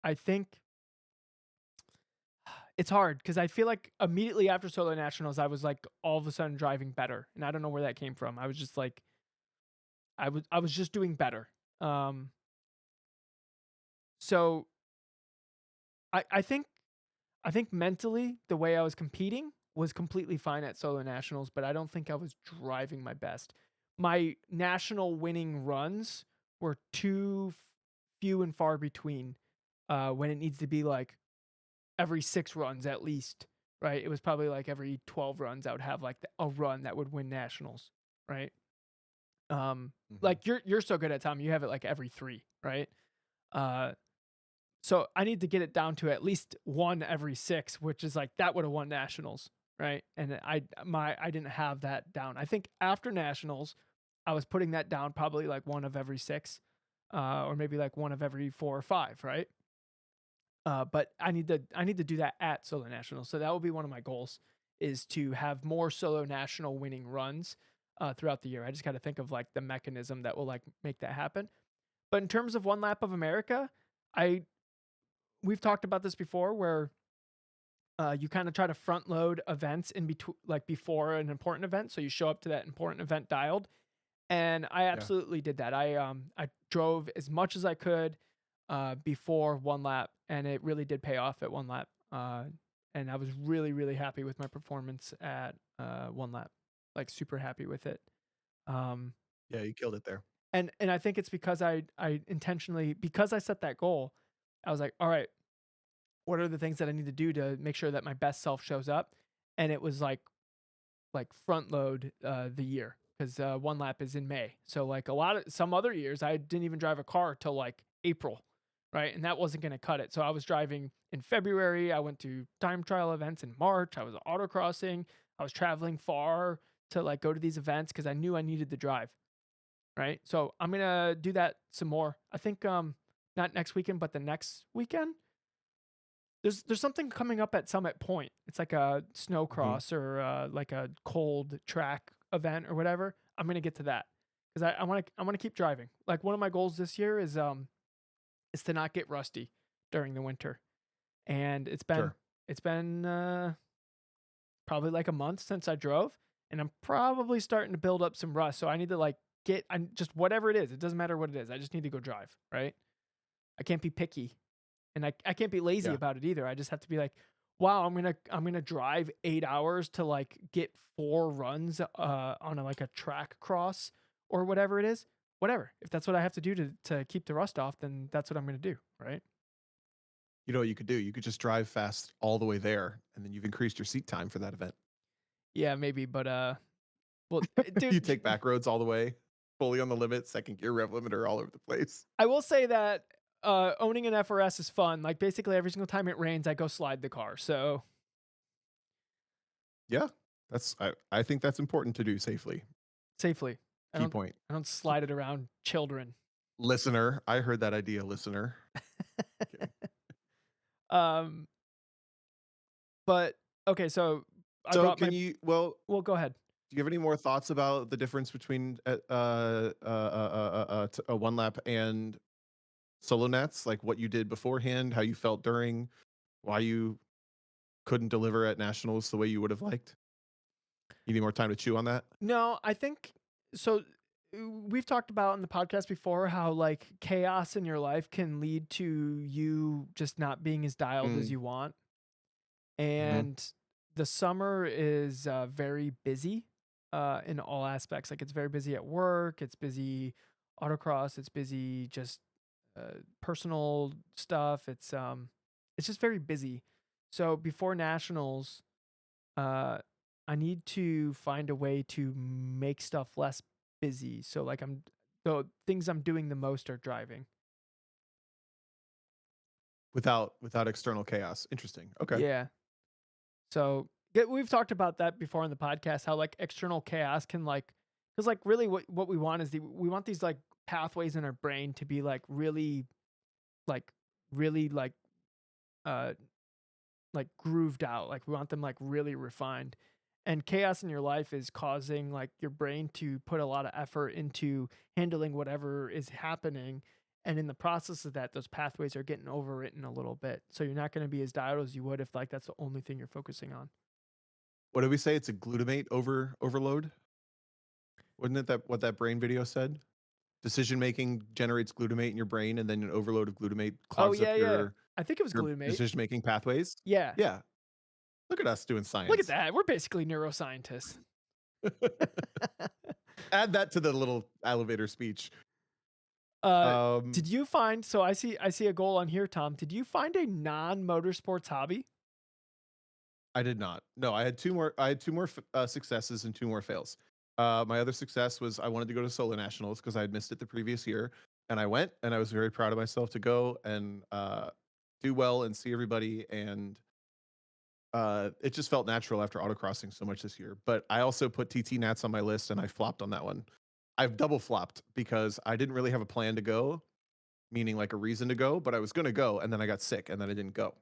I think it's hard because I feel like immediately after Solo Nationals, I was like all of a sudden driving better, and I don't know where that came from. I was just like, I was just doing better. So I think mentally the way I was competing was completely fine at Solo Nationals, but I don't think I was driving my best. My national winning runs were too few and far between when it needs to be like every 6 runs at least, right? It was probably like every 12 runs I would have like a run that would win nationals, right? Mhm. Like you're so good at Tom, you have it like every 3, right? Uh So I need to get it down to at least one every 6, which is like that would have won nationals, right? And I didn't have that down. I think after nationals, I was putting that down probably like one of every 6, or maybe like one of every 4 or 5, right? But I need to do that at solo nationals. So that will be one of my goals is to have more solo national winning runs throughout the year. I just got to think of like the mechanism that will like make that happen. But in terms of one lap of America, I we've talked about this before where you kind of try to front load events in between, like before an important event, so you show up to that important event dialed. And I Yeah. absolutely did that. I drove as much as I could before one lap, and it really did pay off at one lap. And I was really really happy with my performance at one lap, like super happy with it. Um, Yeah, you killed it there. and I think it's because I intentionally, because I set that goal, I was like, all right, what are the things that I need to do to make sure that my best self shows up? And it was like front load the year because one lap is in May. So like a lot of some other years, I didn't even drive a car till like April, right? And that wasn't going to cut it. So I was driving in February. I went to time trial events in March. I was autocrossing. I was traveling far to like go to these events because I knew I needed the drive, right? So I'm gonna do that some more. I think not next weekend, but the next weekend. There's something coming up at Summit Point. It's like a snow Mhm. cross or like a cold track event or whatever. I'm gonna get to that because I want to keep driving. Like one of my goals this year is to not get rusty during the winter. And Sure. it's been probably like a month since I drove, and I'm probably starting to build up some rust. So I need to like get I just whatever it is. It doesn't matter what it is. I just need to go drive. Right. I can't be picky and I can't be lazy Yeah. about it either. I just have to be like, wow, I'm gonna drive 8 hours to like get 4 runs on like a track cross or whatever it is. Whatever. If that's what I have to do to keep the rust off, then that's what I'm gonna do. Right. You know what you could do? You could just drive fast all the way there, and then you've increased your seat time for that event. Yeah, maybe, but well, You dude, take back roads all the way, fully on the limit, second gear rev limiter all over the place. I will say that owning an FRS is fun. Like basically every single time it rains, I go slide the car. So Yeah, I think that's important to do safely. safely. I Key don't point. I don't slide it around children. Listener, I heard that idea, listener. Kidding. um, but okay, so I So brought can my you well, well, go ahead. do you have any more thoughts about the difference between a one lap and solo nats? Like what you did beforehand, how you felt during, why you couldn't deliver at nationals the way you would have liked? You need more time to chew on that? No, I think so. We've talked about in the podcast before how like chaos in your life can lead to you just not being as dialed as Mm, you want. mhm. And the summer is very busy in all aspects. Like it's very busy at work, it's busy autocross, it's busy just personal stuff. It's just very busy. So before nationals, uh, I need to find a way to make stuff less busy. So like the things I'm doing the most are driving. Without external chaos. Interesting. Okay. Yeah. So we've talked about that before on the podcast, how like external chaos can like, because like really what we want is we want these like pathways in our brain to be like really uh like grooved out. Like we want them like really refined. And chaos in your life is causing like your brain to put a lot of effort into handling whatever is happening. And in the process of that, those pathways are getting overwritten a little bit. So you're not going to be as dialed as you would if like that's the only thing you're focusing on. What did we say? It's a glutamate overload? Wasn't it that what that brain video said? Decision making generates glutamate in your brain, and then an overload of glutamate Oh clogs yeah, up yeah. I think it was your glutamate. decision making pathways. Yeah. Yeah. Look at us doing Look at science. that. We're basically neuroscientists. Add that to the little elevator speech. uh Um, did you find, so I see a goal on here, Tom. Did you find a non-motorsports hobby? I did not. No, I had two more successes and two more fails. My other success was I wanted to go to solo nationals because I had missed it the previous year, and I went, and I was very proud of myself to go. And do well and see everybody, and it just felt natural after autocrossing so much this year. But I also put TT Nats on my list, and I flopped on that one. I've double flopped because I didn't really have a plan to go, meaning like a reason to go, but I was gonna go, and then I got sick, and then I didn't go.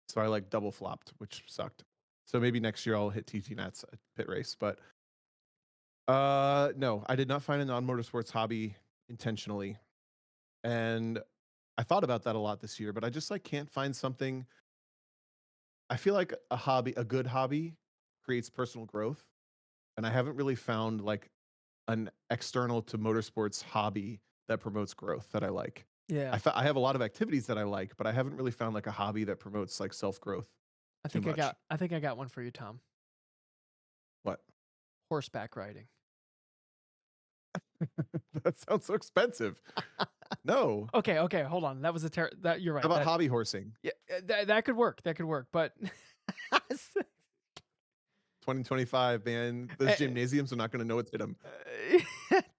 So I like double flopped, which sucked. So maybe next year I'll hit TT Nats at pit race. But no, I did not find a non-motorsports hobby intentionally. And I thought about that a lot this year, but I just like can't find something. I feel like a good hobby creates personal growth, and I haven't really found like an external to motorsports hobby that promotes growth that I like. Yeah. I have a lot of activities that I like, but I haven't really found like a hobby that promotes like self-growth too much. I think I got one for you, Tom. What? Horseback riding. That sounds so expensive. No. Okay, okay, hold on. That was that you're right. How about that, hobby horsing? yeah, that could work. That could work. But 2025, man. Those gymnasiums are not going to know what to hit them.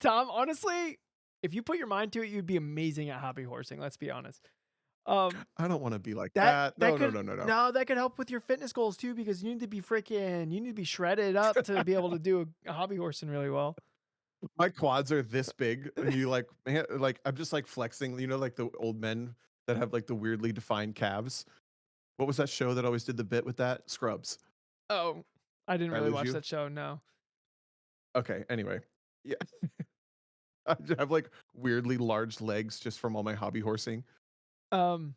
Tom, honestly, if you put your mind to it, you'd be amazing at hobby horsing. Let's be honest. I don't want to be like that. No, could, no. No, that could help with your fitness goals too, because you need to be you need to be shredded up to be able to do a hobby horsing really well. My quads are this big, and you like, man, like I'm just like flexing. You know, like the old men that have like the weirdly defined calves. What was that show that always did the bit with that? Scrubs. Oh, I didn't Did I really lose watch you? that show. No. Okay. Anyway, yeah, I just have like weirdly large legs just from all my hobby horsing. Um,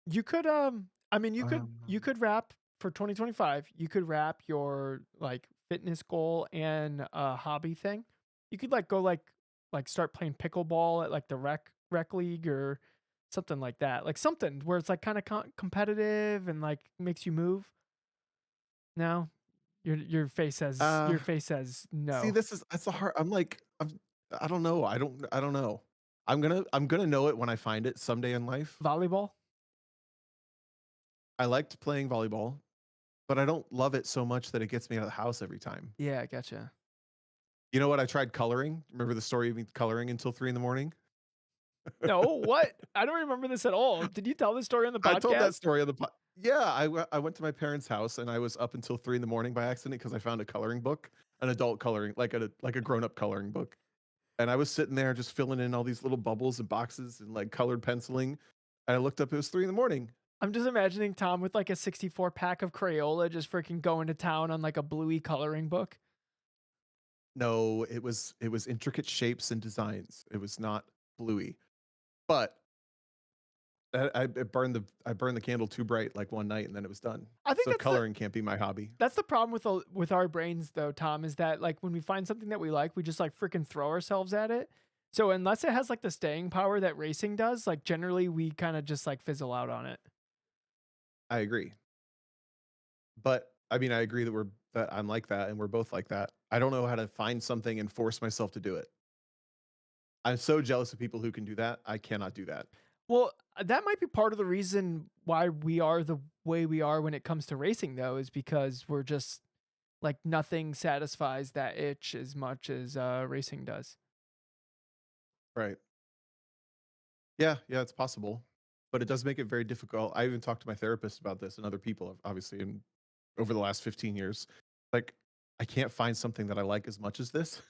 you could I mean you Um, could wrap for 2025. You could wrap your like fitness goal and hobby thing. You could like go like start playing pickleball at like the rec league or something like that. Like something where it's like kind of competitive and like makes you move. No, uh, your face says See, no. that's a hard. I don't know. I don't know. I'm gonna know it when I find it someday in life. Volleyball. I liked playing volleyball, but I don't love it so much that it gets me out of the house every time. Yeah, I gotcha. You know what? I tried coloring. Remember the story of me coloring until 3 in the morning? No, what? I don't remember this at all. Did you tell this story on the I told that podcast? story on the Yeah, I went to my parents' house and I was up until 3 in the morning by accident because I found a coloring book, an adult coloring, like a grown up coloring book. And I was sitting there just filling in all these little bubbles and boxes and like colored penciling. And I looked up, it was 3 in the morning. I'm just imagining Tom with like a 64 pack of Crayola just freaking going to town on like a bluey coloring book. No, it was intricate shapes and designs. It was not bluey. But I burned the candle too bright like one night and then it was done. I think So coloring can't be my hobby. that's the problem with our brains though, Tom, is that like when we find something that we like, we just like freaking throw ourselves at it. So unless it has like the staying power that racing does, like generally we kind of just like fizzle out on it. I agree. But I mean, I agree that I'm like that and we're both like that. I don't know how to find something and force myself to do it. I'm so jealous of people who can do that. I cannot do that. Well, that might be part of the reason why we are the way we are when it comes to racing though, is because we're just like nothing satisfies that itch as much as racing does. Right. Yeah, yeah, it's possible. But it does make it very difficult. I even talked to my therapist about this and other people obviously in over the last 15 years. Like I can't find something that I like as much as this,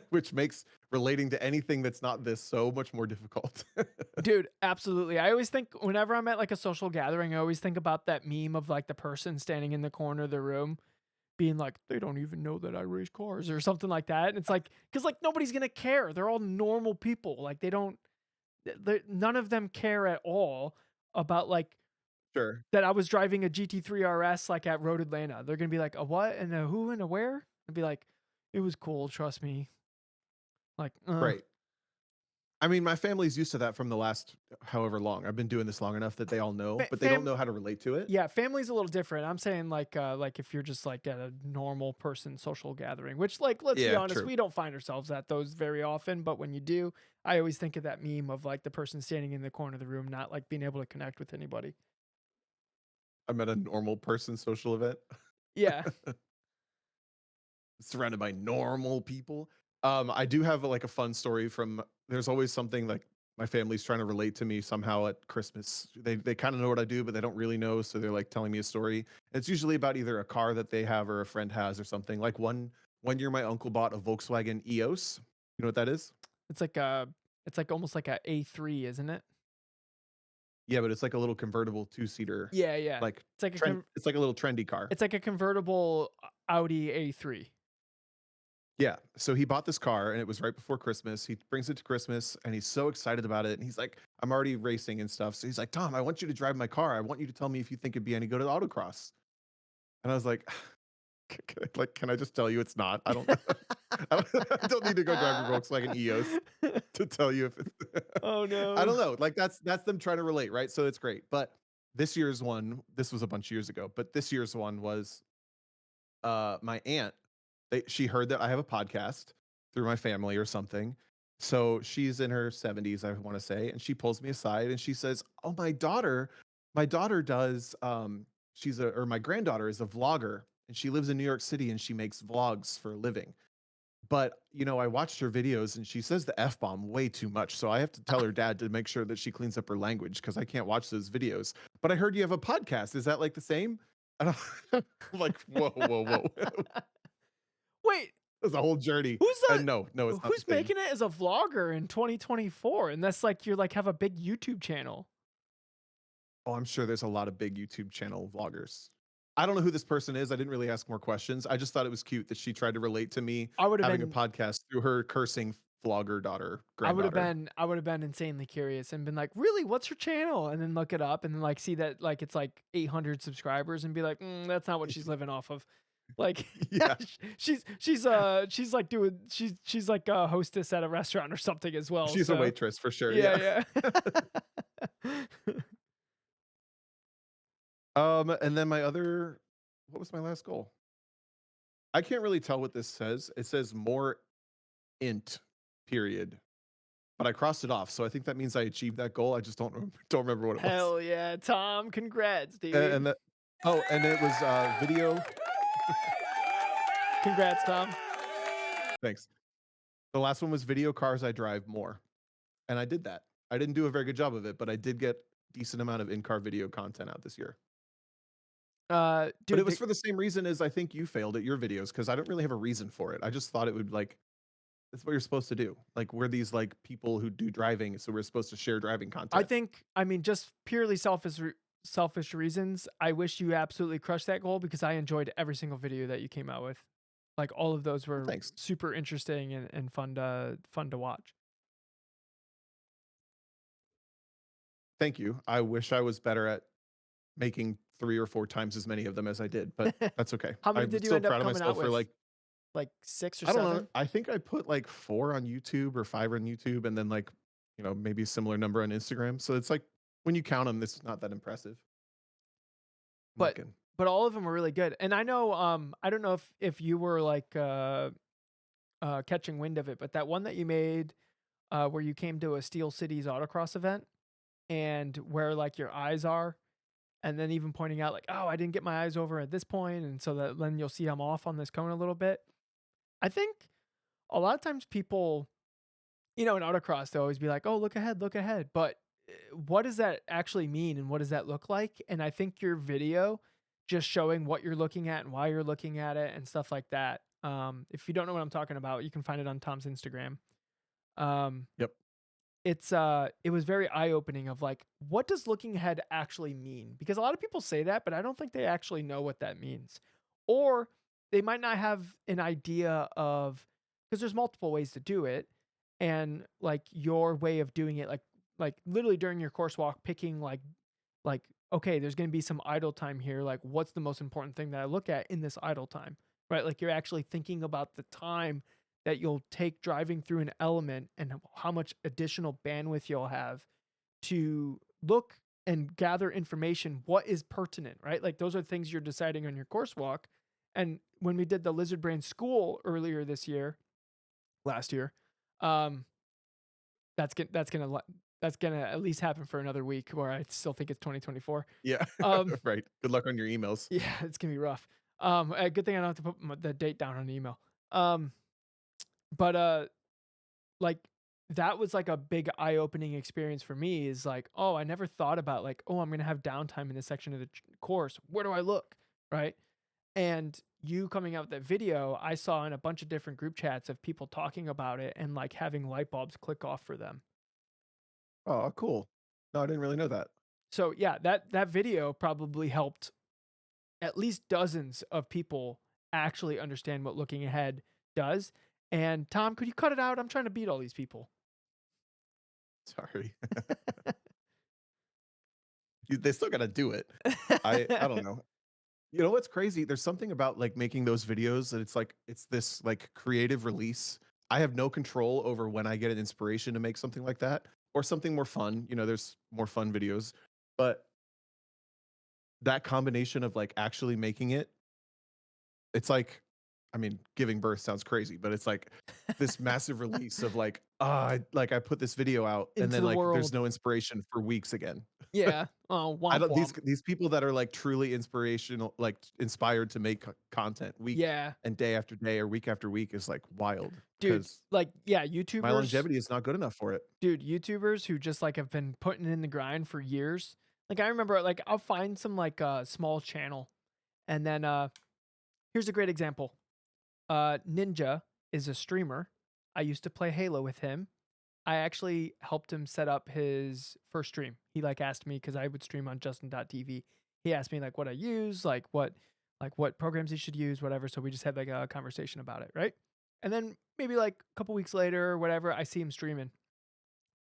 which makes relating to anything that's not this so much more difficult. Dude, absolutely. I always think whenever I'm at like a social gathering, I always think about that meme of like the person standing in the corner of the room being like, they don't even know that I race cars or something like that. And it's like, because like nobody's going to care. They're all normal people. Like they don't, none of them care at all about like Sure. that I was driving a GT3 RS like at Road Atlanta. They're going to be like, a what and a who and a where? I'd be like, it was cool. Trust me. Like, Right. I mean, my family's used to that from the last however long. I've been doing this long enough that they all know, but they don't know how to relate to it. Yeah, family's a little different. I'm saying like if you're just like at a normal person social gathering, which like let's be Yeah, honest, true. we don't find ourselves at those very often, but when you do, I always think of that meme of like the person standing in the corner of the room not like being able to connect with anybody. I'm at a normal person social event. Yeah. Surrounded by normal people. I do have like a fun story from there's always something like my family's trying to relate to me somehow at Christmas. They kind of know what I do, but they don't really know, so they're like telling me a story. It's usually about either a car that they have or a friend has or something. Like one year my uncle bought a Volkswagen EOS. You know what that is? It's like almost like a A3, isn't it? Yeah, but it's like a little convertible two-seater, Yeah, yeah. like It's like a trend. It's like a little trendy car. it's like a convertible Audi A3. Yeah. So he bought this car and it was right before Christmas. He brings it to Christmas and he's so excited about it. And he's like, I'm already racing and stuff. So he's like, Tom, I want you to drive my car. I want you to tell me if you think it'd be any good at autocross. And I was like, can I just tell you it's not? I don't, I don't need to go drive a Volkswagen EOS to tell you if it's, Oh I no. don't know. Like that's them trying to relate, right? So it's great. But this year's one, this was a bunch of years ago, but this year's one was my aunt, she heard that I have a podcast through my family or something. So she's in her 70s, I want to say, and she pulls me aside and she says, "Oh, my daughter does she's a or my granddaughter is a vlogger and she lives in New York City and she makes vlogs for a living. But, I watched her videos and she says the F bomb way too much. So I have to tell her dad to make sure that she cleans up her language because I can't watch those videos. But I heard you have a podcast. Is that like the same?" And I'm like, whoa, whoa, whoa. Wait, It's a whole journey. who's And no, it's not the who's same. making it as a vlogger in 2024? And that's like you're like have a big YouTube channel. Oh, I'm sure there's a lot of big YouTube channel vloggers. I don't know who this person is. I didn't really ask more questions. I just thought it was cute that she tried to relate to me I would have having a been podcast through her cursing vlogger daughter, I would have granddaughter. been I would have been insanely curious and been like, "Really? What's your channel?" And then look it up and then like see that like it's like 800 subscribers and be like, "That's not what she's living off of." Like Yeah, she's like doing she's like a hostess at a restaurant or something as well. she's a So waitress for sure. Yeah. yeah, yeah. And then what was my last goal? I can't really tell what this says. It says more int period, but I crossed it off. So I think that means I achieved that goal. I just don't remember what it was. Hell yeah, Tom. Congrats, A- dude. And that oh, and it was video. Congrats, Tom. Thanks. The last one was video cars I drive more. And I did that. I didn't do a very good job of it, but I did get decent amount of in-car video content out this year. But it Dude, was for the same reason as I think you failed at your videos because I don't really have a reason for it. I just thought it would like that's what you're supposed to do. Like we're these like people who do driving, so we're supposed to share driving I content. think, I mean, just purely selfish reasons, I wish you absolutely crushed that goal because I enjoyed every single video that you came out with. Like all of those Well, were thanks. super interesting and fun to watch. Thank you. I wish I was better at making 3 or 4 times as many of them as I did, but that's okay. How many I'm did you still end up proud of coming out myself for with? like Like 6 or I don't know. 7? I think I put like 4 on YouTube or 5 on YouTube and then like, maybe a similar number on Instagram. So it's like when you count them, this is not that impressive. I'm But looking. all of them were really good. And I know I don't know if you were like catching wind of it, but that one that you made where you came to a Steel Cities autocross event and where like your eyes are and then even pointing out like, "Oh, I didn't get my eyes over at this point," and so that then you'll see I'm off on this cone a little bit. I think a lot of times people, in autocross, they'll always be like, "Oh, look ahead." But what does that actually mean and what does that look like? And I think your video just showing what you're looking at and why you're looking at it and stuff like that. If you don't know what I'm talking about, you can find it on Tom's Instagram. Um, Yep. it was very eye-opening of like, what does looking ahead actually mean? Because a lot of people say that, but I don't think they actually know what that means. Or they might not have an idea of because there's multiple ways to do it. And like your way of doing it, like literally during your course walk, picking like, okay, there's gonna be some idle time here. Like, what's the most important thing that I look at in this idle time? Right? Like you're actually thinking about the time that you'll take driving through an element and how much additional bandwidth you'll have to look and gather information what is pertinent, right? Like those are things you're deciding on your course walk. And when we did the Lizard Brain School earlier this year, last year, um that's gonna at least happen for another week where I still think it's 2024. Yeah. um Right. Good luck on your emails. yeah, it's gonna be rough. Good thing I don't have to put the date down on the email. But like that was like a big eye-opening experience for me is like, oh, I never thought about like, oh, I'm gonna have downtime in this section of the course. Where do I look? Right. And you coming out with that video, I saw in a bunch of different group chats of people talking about it and like having light bulbs click off for them. Oh, cool. No, I didn't really know that. So yeah, that video probably helped at least dozens of people actually understand what looking ahead does. And Tom, could you cut it out? I'm trying to beat all these people. Sorry. They still got to do it. I don't know. You know what's crazy? There's something about like making those videos that it's like it's this like creative release. I have no control over when I get an inspiration to make something like that or something more fun. You know, there's more fun videos, but that combination of like actually making it, it's like, I mean, giving birth sounds crazy, but it's like this massive release of like, I put this video out and Into then the like there's world. no inspiration for weeks again. Yeah. Oh, I womp don't womp. these people that are like truly inspirational, like inspired to make content week Yeah. and day after day or week after week is like wild Dude, because like, yeah, my YouTubers, longevity is not good enough for it. dude, YouTubers who just like have been putting in the grind for years. Like I remember like I'll find some like small channel and then here's a great example. Ninja is a streamer. I used to play Halo with him. I actually helped him set up his first stream. He like asked me because I would stream on Justin.tv. He asked me like what I use, like what programs he should use, whatever. So we just had like a conversation about it, right? And then maybe like a couple weeks later or whatever, I see him streaming.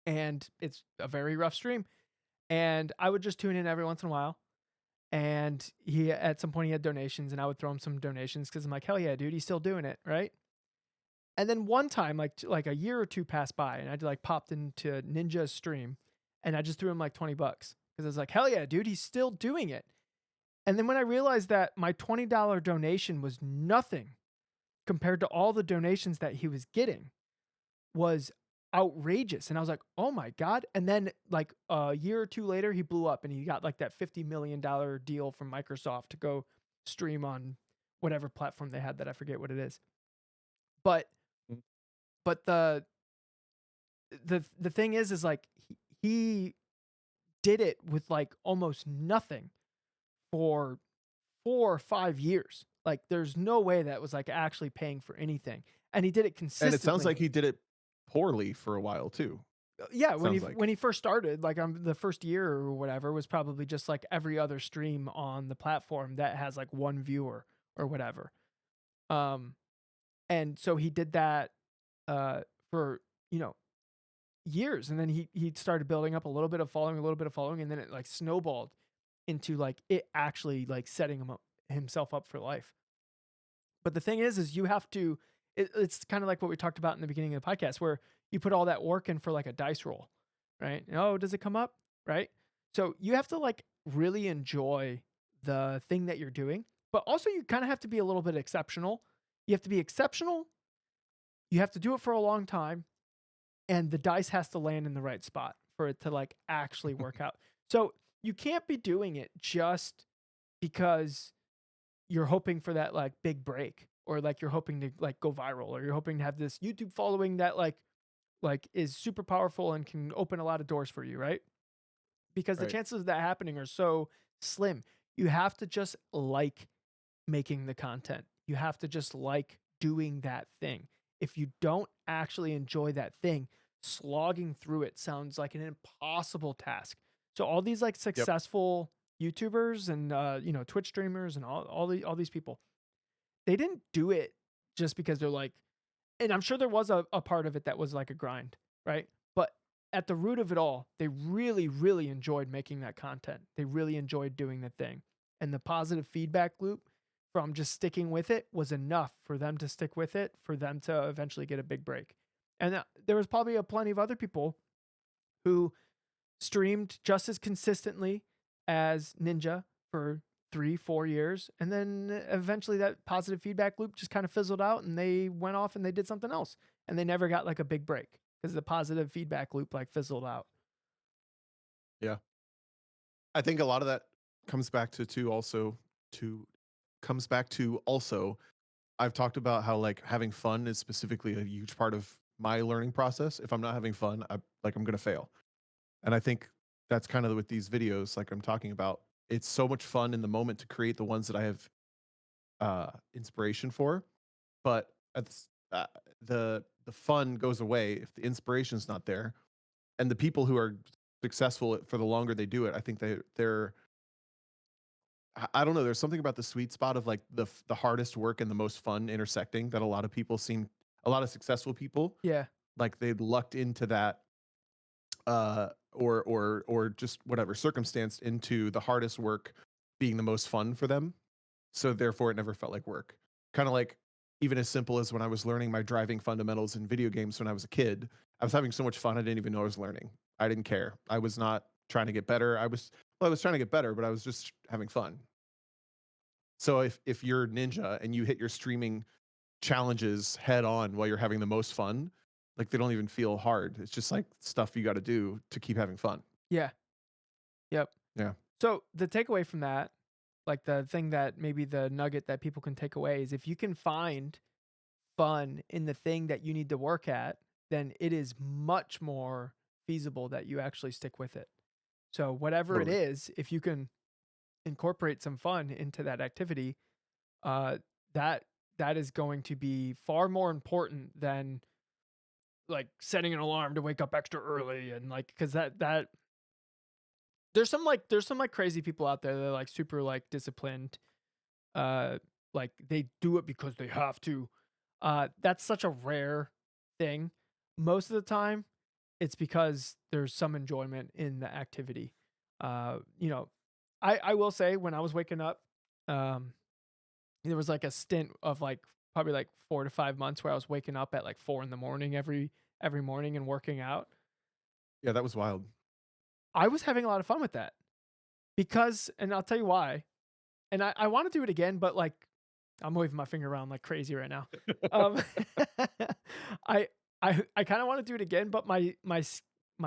And it's a very rough stream. And I would just tune in every once in a while. And he at some point he had donations and I would throw him some donations because I'm like, hell yeah, dude, he's still doing it, right? And then one time, like a year or two passed by, and I like popped into Ninja's stream, and I just threw him like $20 because I was like, hell yeah, dude, he's still doing it. And then when I realized that my $20 donation was nothing compared to all the donations that he was getting, was outrageous. And I was like, oh my God. And then like a year or two later, he blew up and he got like that $50 million deal from Microsoft to go stream on whatever platform they had that I forget what it is. But Mm. but the thing is like he did it with like almost nothing for 4 or 5 years. Like there's no way that was like actually paying for anything. And he did it And it sounds consistently. like he did it poorly for a while too. Yeah, Sounds like. when he first started, like the first year or whatever was probably just like every other stream on the platform that has like one viewer or whatever. Um and so he did that for, you know, years, and then he started building up a little bit of following, and then it like snowballed into like it actually like setting himself up for life. But the thing is you have to it's kind of like what we talked about in the beginning of the podcast where you put all that work in for like a dice roll, right? Oh, does it come up? Right? So you have to like really enjoy the thing that you're doing, but also you kind of have to be a little bit exceptional. You have to be exceptional. You have to do it for a long time, and the dice has to land in the right spot for it to like actually work out. So you can't be doing it just because you're hoping for that like big break or like you're hoping to like go viral or you're hoping to have this YouTube following that like is super powerful and can open a lot of doors for you, right? Because the Right. chances of that happening are so slim. You have to just like making the content. You have to just like doing that thing. If you don't actually enjoy that thing, slogging through it sounds like an impossible task. So all these like Yep. successful YouTubers and you know, Twitch streamers and all these people, they didn't do it just because they're like, and I'm sure there was a part of it that was like a grind, right? But at the root of it all, they really, really enjoyed making that content. They really enjoyed doing the thing. And the positive feedback loop from just sticking with it was enough for them to stick with it, for them to eventually get a big break. And there was probably a plenty of other people who streamed just as consistently as Ninja for 3, 4 years. And then eventually that positive feedback loop just kind of fizzled out and they went off and they did something else. And they never got like a big break because the positive feedback loop like fizzled out. Yeah. I think a lot of that comes back to comes back to also I've talked about how like having fun is specifically a huge part of my learning process. If I'm not having fun, I'm gonna fail. And I think that's kind of with these videos, like I'm talking about. It's so much fun in the moment to create the ones that I have inspiration for, but the fun goes away if the inspiration's not there. And the people who are successful for the longer they do it, I think they're I don't know. There's something about the sweet spot of like the hardest work and the most fun intersecting that a lot of successful people Yeah. like they've lucked into that or just whatever circumstance into the hardest work being the most fun for them. So therefore it never felt like work. Kind of like even as simple as when I was learning my driving fundamentals in video games when I was a kid, I was having so much fun I didn't even know I was learning. I didn't care. I was not trying to get better. I was trying to get better, but I was just having fun. So if you're Ninja and you hit your streaming challenges head on while you're having the most fun, like they don't even feel hard. It's just like stuff you got to do to keep having fun. Yeah. Yep. Yeah. So the takeaway from that, like the thing that maybe the nugget that people can take away is if you can find fun in the thing that you need to work at, then it is much more feasible that you actually stick with it. So whatever it Totally. is, if you can incorporate some fun into that activity, uh, that that is going to be far more important than like setting an alarm to wake up extra early and like because that there's some like crazy people out there that are like super like disciplined, like they do it because they have to. That's such a rare thing. Most of the time it's because there's some enjoyment in the activity. You know, I will say when I was waking up, um there was like a stint of like probably like 4 to 5 months where I was waking up at like 4 in the morning every morning and working out. Yeah, that was wild. I was having a lot of fun with that because, and I'll tell you why. And I want to do it again, but like I'm waving my finger around like crazy right now. Um, I I kind of want to do it again, but my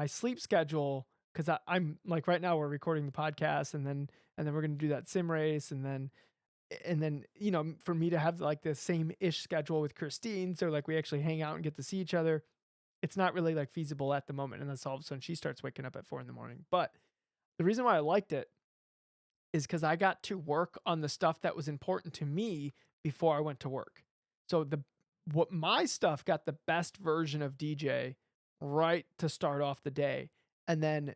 sleep schedule because I'm like right now we're recording the podcast and then we're gonna do that sim race and then for me to have like the same ish schedule with Christine, so like we actually hang out and get to see each other. It's not really like feasible at the moment, and then all of a sudden she starts waking up at 4 in the morning. But the reason why I liked it is because I got to work on the stuff that was important to me before I went to work. So the what my stuff got the best version of DJ right to start off the day, and then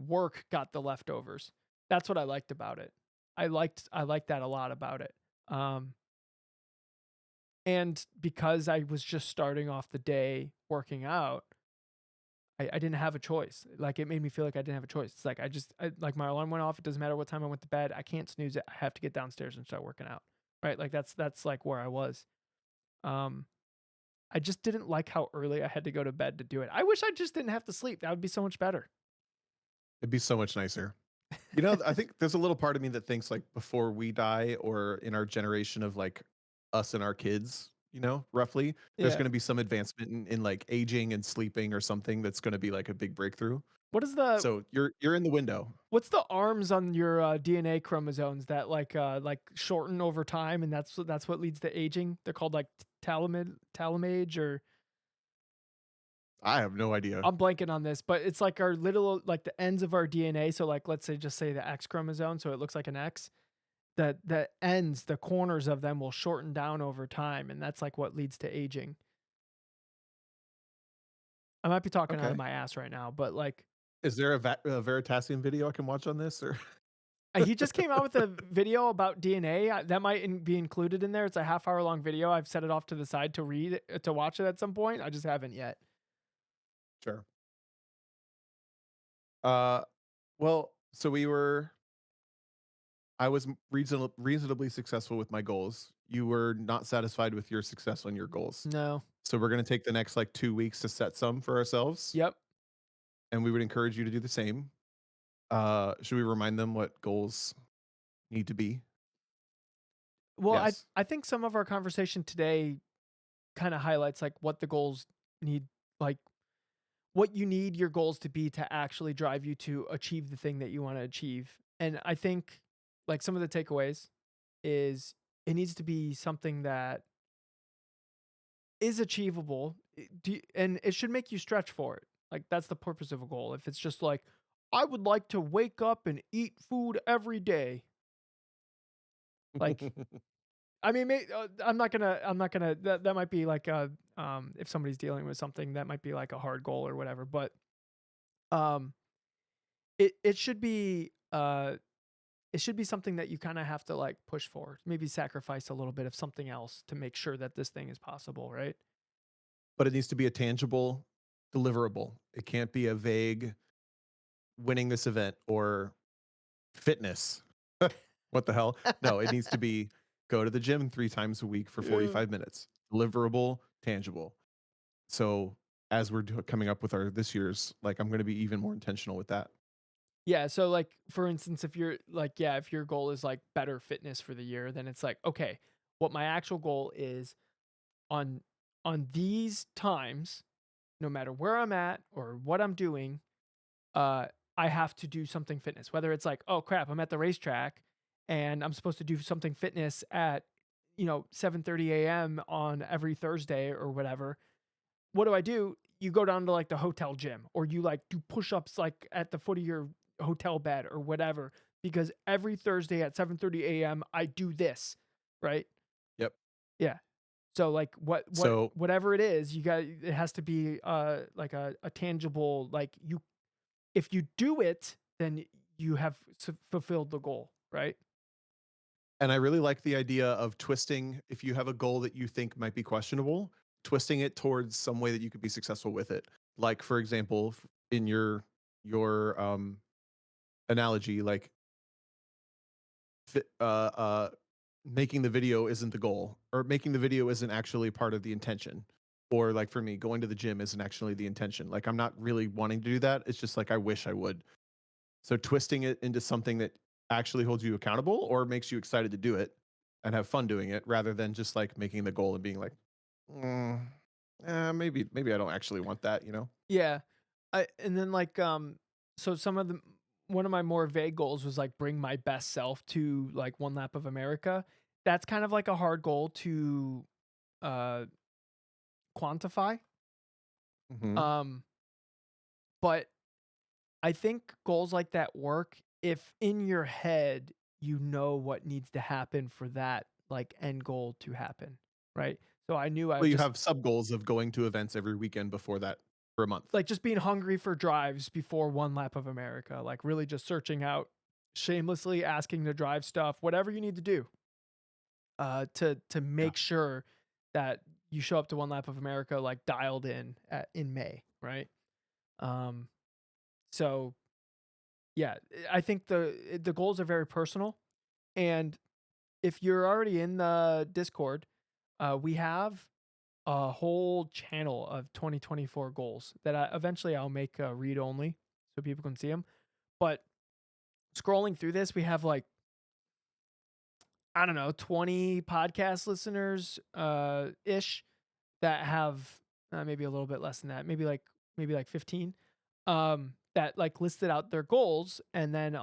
work got the leftovers. That's what I liked about it. I liked that a lot about it. Um, and because I was just starting off the day working out, I didn't have a choice. Like it made me feel like I didn't have a choice. It's like like my alarm went off. It doesn't matter what time I went to bed. I can't snooze it. I have to get downstairs and start working out. Right? Like that's like where I was. Um, I just didn't like how early I had to go to bed to do it. I wish I just didn't have to sleep. That would be so much better. It'd be so much nicer. You know, I think there's a little part of me that thinks like before we die or in our generation of like us and our kids, you know, roughly, there's Yeah. going to be some advancement in like aging and sleeping or something that's going to be like a big breakthrough. What is the So you're in the window. what's the arms on your DNA chromosomes that like shorten over time and that's what leads to aging? They're called like talomage or I have no idea. I'm blanking on this, but it's like our little like the ends of our DNA. So like let's say just say the X chromosome, so it looks like an X. The ends, the corners of them will shorten down over time, and that's like what leads to aging. I might be talking out of Okay. my ass right now, but like Is there a Veritasium video I can watch on this or he just came out with a video about DNA that might be included in there. It's a half-hour long video. I've set it off to the side to to watch it at some point. I just haven't yet. Sure. Uh well, so I was reasonably successful with my goals. You were not satisfied with your success on your goals. No. So we're going to take the next like 2 weeks to set some for ourselves, Yep. and we would encourage you to do the same. Should we remind them what goals need to be? Well, I Yes. I think some of our conversation today kind of highlights like what the goals need, like what you need your goals to be to actually drive you to achieve the thing that you want to achieve. And I think like some of the takeaways is it needs to be something that is achievable, and it should make you stretch for it. Like that's the purpose of a goal. If it's just like, I would like to wake up and eat food every day. Like, I mean, I'm not gonna. That might be like a, if somebody's dealing with something, that might be like a hard goal or whatever. But um, it should be it should be something that you kind of have to like push for. Maybe sacrifice a little bit of something else to make sure that this thing is possible, right? But it needs to be a tangible deliverable. It can't be a vague winning this event or fitness. What the hell? No, it needs to be go to the gym 3 times a week for Yeah. 45 minutes. Deliverable, tangible. So as we're coming up with our this year's, like I'm going to be even more intentional with that. Yeah, so like for instance, if you're like, yeah, if your goal is like better fitness for the year, then it's like, okay, what my actual goal is on these times, no matter where I'm at or what I'm doing, uh, I have to do something fitness. Whether it's like, oh crap, I'm at the racetrack and I'm supposed to do something fitness at 7:30 a.m. on every Thursday or whatever. What do I do? You go down to like the hotel gym or you like do push-ups like at the foot of your hotel bed or whatever because every Thursday at 7:30 a.m. I do this, right? Yep. Yeah. So like So whatever it is, it has to be like a tangible like you if you do it, then you have fulfilled the goal, right? and I really like the idea of twisting if you have a goal that you think might be questionable, twisting it towards some way that you could be successful with it. Like for example, in your analogy, like fi- uh uh making the video isn't the goal, or making the video isn't actually part of the intention. Or like for me, going to the gym isn't actually the intention. Like I'm not really wanting to do that. It's just like I wish I would. So twisting it into something that actually holds you accountable or makes you excited to do it and have fun doing it rather than just like making the goal and being like, mm, maybe I don't actually want that, you know? Yeah. And then like so some of the one of my more vague goals was like bring my best self to like one lap of America. That's kind of like a hard goal to uh quantify. Hmm. Um but I think goals like that work if in your head you know what needs to happen for that like end goal to happen, right? So I knew I Well, would you just have sub goals of going to events every weekend before that for a month. like just being hungry for drives before one lap of America, like really just searching out shamelessly asking to drive stuff, whatever you need to do, to Yeah. make sure that you show up to one lap of America like dialed in May, right? Um, so yeah, I think the goals are very personal, and if you're already in the Discord, we have a whole channel of 2024 goals that eventually I'll make read only so people can see them. But scrolling through this, we have like, I don't know, 20 podcast listeners ish that have maybe a little bit less than that, maybe like 15 that like listed out their goals and then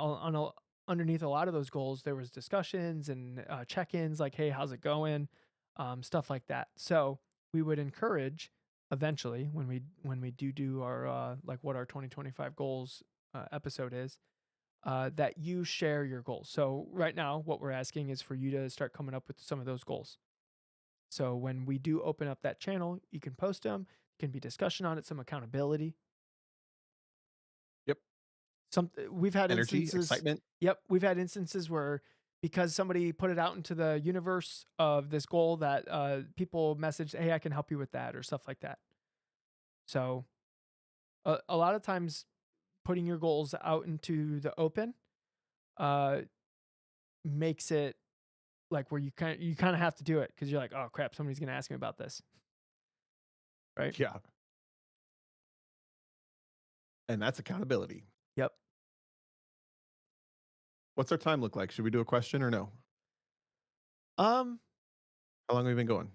underneath a lot of those goals there was discussions and check-ins like hey how's it going stuff like that. So we would encourage eventually when we do our like what our 2025 goals episode is that you share your goals. So right now what we're asking is for you to start coming up with some of those goals. So when we do open up that channel, you can post them, can be discussion on it, some accountability. Yep. We've had Energy, instances. excitement. Yep, we've had instances where because somebody put it out into the universe of this goal that people messaged, "Hey, I can help you with that" or stuff like that. So a lot of times, putting your goals out into the open uh, makes it like where you kind of have to do it because you're like, "Oh crap, somebody's gonna ask me about this," right? Yeah. And that's accountability. Yep. What's our time look like? Should we do a question or no? Um, How long have we been going?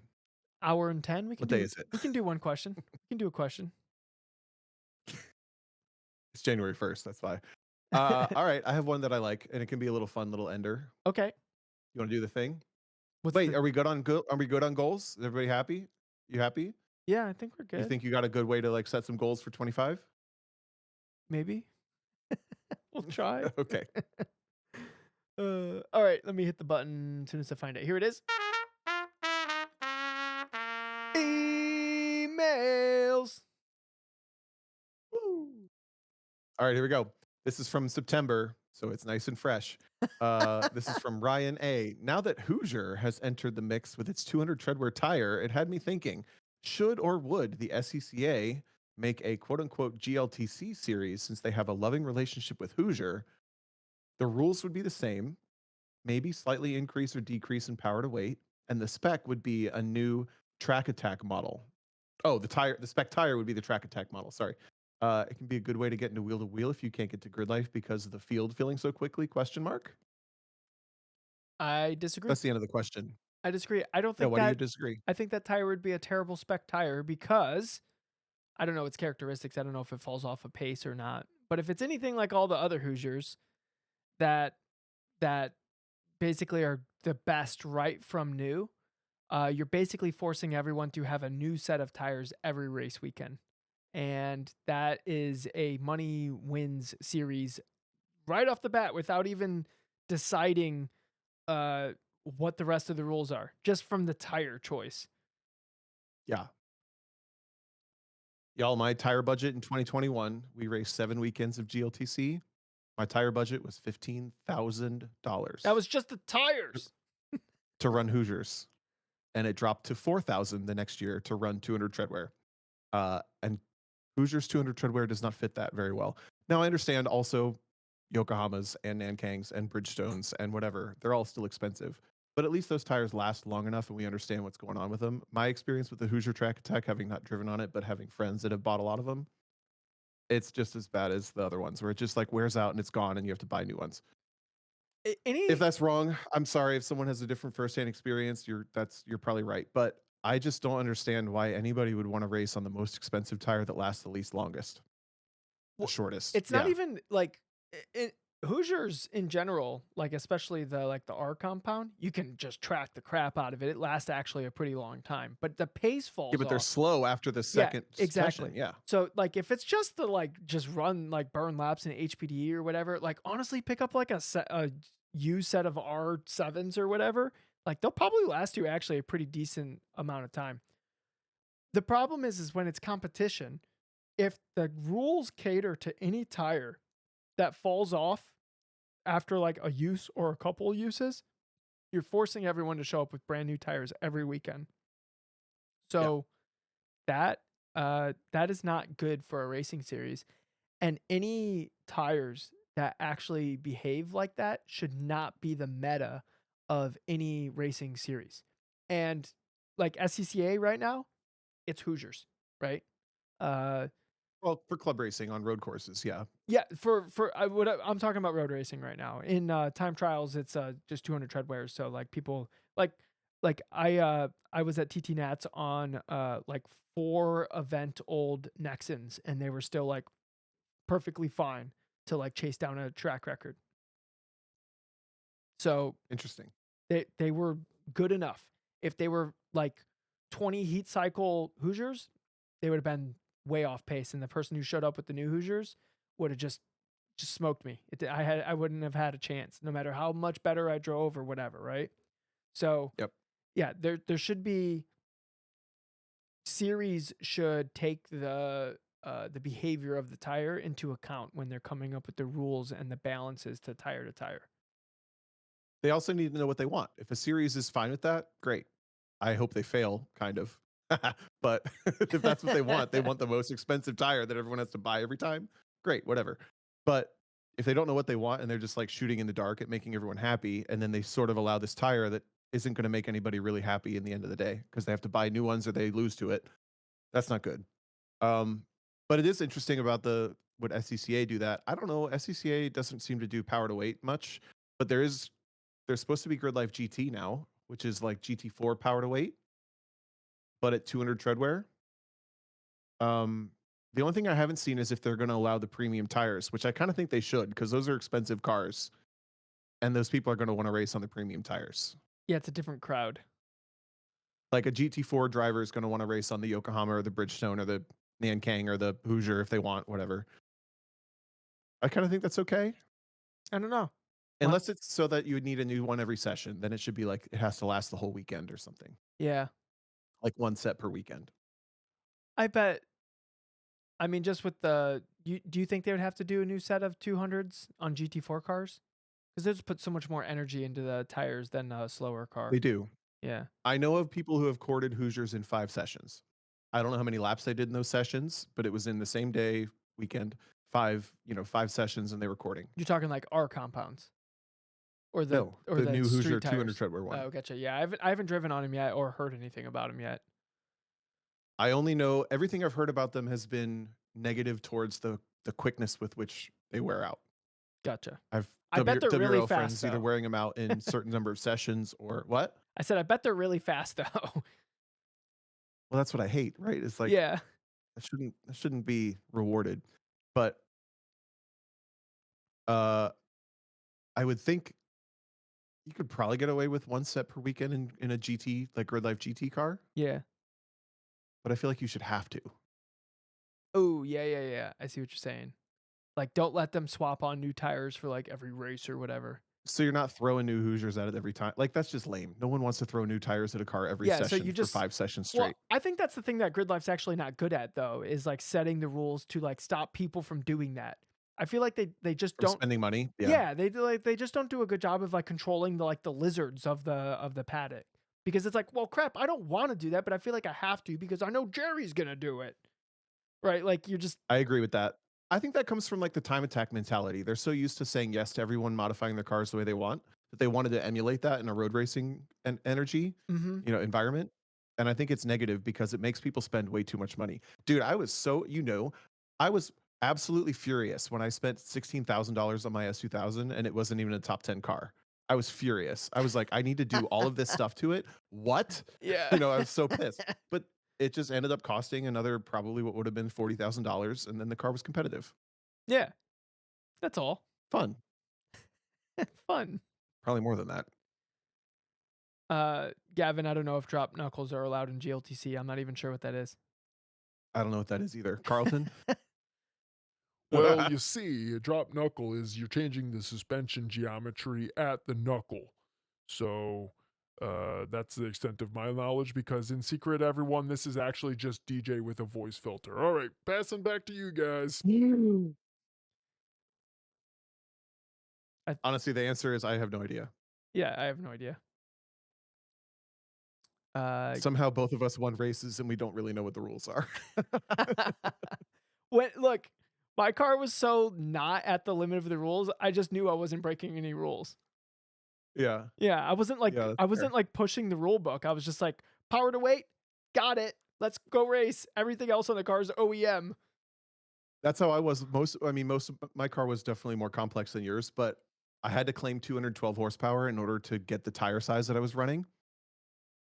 hour and 10. What day is it? We can do one question. We can do a question. It's January 1st. That's why. All right. I have one that I like, and it can be a little fun little ender. Okay. You want to do the thing? What's Wait, the are we good on Are we good on goals? Is everybody happy? You happy? Yeah, I think we're You good. think you got a good way to like set some goals for 25? Maybe. We'll try. Okay. All right, let me hit the button as soon as I find it. Here it is. Emails. Woo. All right, here we go. This is from September, so it's nice and fresh. This is from Ryan A. Now that Hoosier has entered the mix with its 200 treadwear tire, it had me thinking, should or would the SCCA make a quote unquote GLTC series since they have a loving relationship with Hoosier? The rules would be the same, maybe slightly increase or decrease in power to weight, and the spec would be a new track attack model. Oh, the spec tire would be the track attack model. Sorry. It can be a good way to get into wheel to wheel if you can't get to grid life because of the field filling so quickly? Question mark. I disagree. That's the end of the question. I disagree. I don't Yeah. think Why do you that. disagree? I think that tire would be a terrible spec tire because I don't know its characteristics. I don't know if it falls off a pace or not. But if it's anything like all the other Hoosiers that that basically are the best right from new, you're basically forcing everyone to have a new set of tires every race weekend. And that is a money wins series right off the bat without even deciding uh, what the rest of the rules are, just from the tire choice. Yeah. Y'all, my tire budget in 2021, we raced 7 weekends of GLTC. My tire budget was $15,000 That was just the tires. to run Hoosiers, and it dropped to 4,000 the next year to run 200 treadwear. And Hoosiers 200 treadwear does not fit that very well. Now I understand also Yokohamas and Nankangs and Bridgestones and whatever, they're all still expensive. But at least those tires last long enough and we understand what's going on with them. My experience with the Hoosier Track Attack, having not driven on it, but having friends that have bought a lot of them, it's just as bad as the other ones where it just like wears out and it's gone and you have to buy new ones. Any If that's wrong, I'm sorry. If someone has a different firsthand experience, you're probably right. But I just don't understand why anybody would want to race on the most expensive tire that lasts the least longest. The Well, shortest. it's not Yeah. even like Hoosiers in general, like especially the R compound, you can just track the crap out of it. It lasts actually a pretty long time, but the pace falls Yeah, but they're off. slow after the second exactly. session. Yeah. So like if it's just the like just run like burn laps in HPD or whatever, like honestly pick up like a U set of R7s or whatever. Like they'll probably last you actually a pretty decent amount of time. The problem is when it's competition, if the rules cater to any tire that falls off after like a use or a couple uses, you're forcing everyone to show up with brand new tires every weekend. So that that is not good for a racing series. And any tires that actually behave like that should not be the meta of any racing series. And like SCCA right now, it's Hoosiers, right? Well, for club racing on road courses, yeah. Yeah, I'm talking about road racing right now. In time trials, it's just 200 treadwears. So like people like I was at TT Nats on like 4 event old Nexons, and they were still like perfectly fine to like chase down a track record. So Interesting. they were good enough. If they were like 20 heat cycle Hoosiers, they would have been way off pace, and the person who showed up with the new Hoosiers would have just smoked me. I wouldn't have had a chance, no matter how much better I drove or whatever, right? So Yep. yeah, there should be series should take the behavior of the tire into account when they're coming up with the rules and the balances to tire. They also need to know what they want. If a series is fine with that, great. I hope they fail, kind of. But if that's what they want the most expensive tire that everyone has to buy every time, great, whatever. But if they don't know what they want and they're just like shooting in the dark at making everyone happy, and then they sort of allow this tire that isn't going to make anybody really happy in the end of the day because they have to buy new ones or they lose to it, that's not good. But it is interesting about would SCCA do that? I don't know. SCCA doesn't seem to do power to weight much, but there's supposed to be Grid Life GT now, which is like GT4 power to weight, but at 200 treadwear. The only thing I haven't seen is if they're going to allow the premium tires, which I kind of think they should because those are expensive cars, and those people are going to want to race on the premium tires. Yeah, it's a different crowd. Like a GT4 driver is going to want to race on the Yokohama or the Bridgestone or the Nankang or the Hoosier if they want, whatever. I kind of think that's okay. I don't know. Unless it's so that you would need a new one every session, then it should be like it has to last the whole weekend or something. Yeah. Like one set per weekend. I bet. I mean, just with do you think they would have to do a new set of 200s on GT4 cars? Because they just put so much more energy into the tires than a slower car. They do. Yeah. I know of people who have corded Hoosiers in 5 sessions. I don't know how many laps they did in those sessions, but it was in the same day weekend, 5 sessions, and they were cording. You're talking like R compounds, or the No, or the new Hoosier street 200 tires. treadwear one. Oh, gotcha. Yeah, I haven't driven on him yet or heard anything about him yet. I only know everything I've heard about them has been negative towards the quickness with which they wear out. Gotcha. I've I bet they're really WRL fast, friends either though. wearing them out in certain number of sessions or what? I said I bet they're really fast though. Well, that's what I hate, right? It's like Yeah. that shouldn't be rewarded. But uh I would think you could probably get away with one set per weekend in a GT, like Grid Life GT car, Yeah. but I feel like you should have to. Oh, yeah. I see what you're saying. Like, don't let them swap on new tires for like every race or whatever. So you're not throwing new Hoosiers at it every time. Like that's just lame. No one wants to throw new tires at a car every Yeah, so session you for just 5 sessions well, straight. I think that's the thing that Grid Life's actually not good at though, is like setting the rules to like stop people from doing that. I feel like they just From don't. spending money. Yeah. Yeah, they just don't do a good job of like controlling the lizards of the paddock, because it's like, well, crap, I don't want to do that, but I feel like I have to because I know Jerry's gonna do it, right? Like you're just I agree with that. I think that comes from like the time attack mentality. They're so used to saying yes to everyone modifying their cars the way they want that they wanted to emulate that in a road racing and energy, mhm. environment. And I think it's negative because it makes people spend way too much money. Dude, I was so, I was absolutely furious when I spent $16,000 on my S2000 and it wasn't even a top 10 car. I was furious. I was like, I need to do all of this stuff to it. What? Yeah. I was so pissed. But it just ended up costing another probably what would have been $40,000, and then the car was competitive. Yeah. That's all. Fun. Fun. Probably more than that. Gavin, I don't know if drop knuckles are allowed in GLTC. I'm not even sure what that is. I don't know what that is either. Carlton? Well, you see, a drop knuckle is you're changing the suspension geometry at the knuckle. So that's the extent of my knowledge, because in secret, everyone, this is actually just DJ with a voice filter. All right, passing back to you guys. Honestly, the answer is I have no idea. Yeah, I have no idea. Somehow both of us won races and we don't really know what the rules are. Look, my car was so not at the limit of the rules. I just knew I wasn't breaking any rules. Yeah. Yeah, I wasn't like Yeah, I that's wasn't fair. like pushing the rule book. I was just like, power to weight, got it. Let's go race. Everything else on the car is OEM. That's how I was. Most of my car was definitely more complex than yours, but I had to claim 212 horsepower in order to get the tire size that I was running.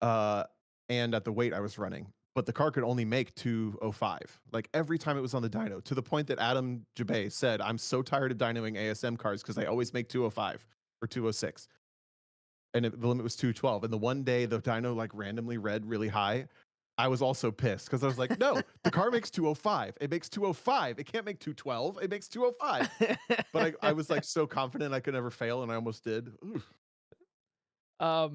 And at the weight I was running. But the car could only make 205. Like every time it was on the dyno, to the point that Adam Jabay said, I'm so tired of dynoing ASM cars because I always make 205 or 206. And the limit was 212. And the one day the dyno like randomly read really high, I was also pissed because I was like, no, the car makes 205. It makes 205. It can't make 212. It makes 205. But I was like so confident I could never fail, and I almost did. Oof. How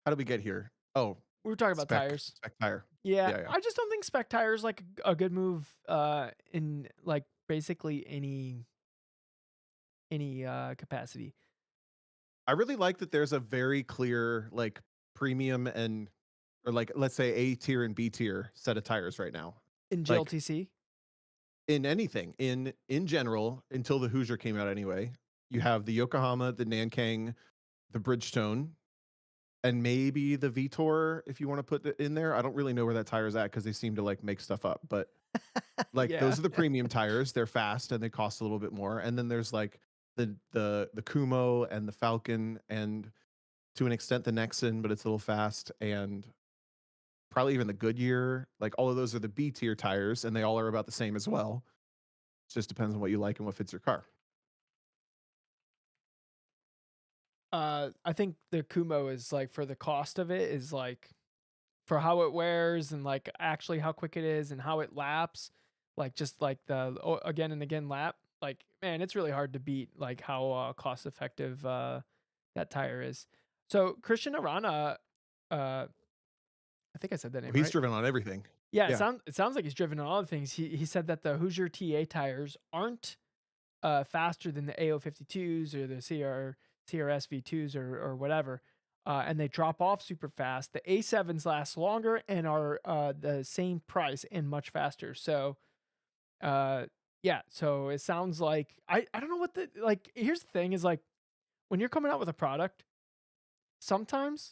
did we get here? Oh, we were talking about tires. Spec tire. Yeah, Yeah. I just don't think spec tire is like a good move in like basically any capacity. I really like that there's a very clear like premium or like let's say A tier and B tier set of tires right now. In Like, GLTC? in anything, in general, until the Hoosier came out anyway, you have the Yokohama, the Nankang, the Bridgestone, and maybe the Vitor if you want to put it in there. I don't really know where that tire is at because they seem to like make stuff up, but like Yeah. those are the premium tires. They're fast and they cost a little bit more. And then there's like the Kumo and the Falcon, and to an extent the Nexon, but it's a little fast, and probably even the Goodyear. Like all of those are the B tier tires, and they all are about the same as well. It just depends on what you like and what fits your car. I think the Kumo is like, for the cost of it, is like for how it wears and like actually how quick it is and how it laps, like just like the again and again lap. Like man, it's really hard to beat like how cost effective that tire is. So Christian Arana, I think I said that name He's right. driven on everything. Yeah, Yeah. it sounds like he's driven on all the things. He said that the Hoosier TA tires aren't faster than the AO52s or the CRS V2s or whatever, and they drop off super fast. The A7s last longer and are the same price and much faster. So, yeah. So it sounds like I don't know what the like. Here's the thing: is like when you're coming out with a product, sometimes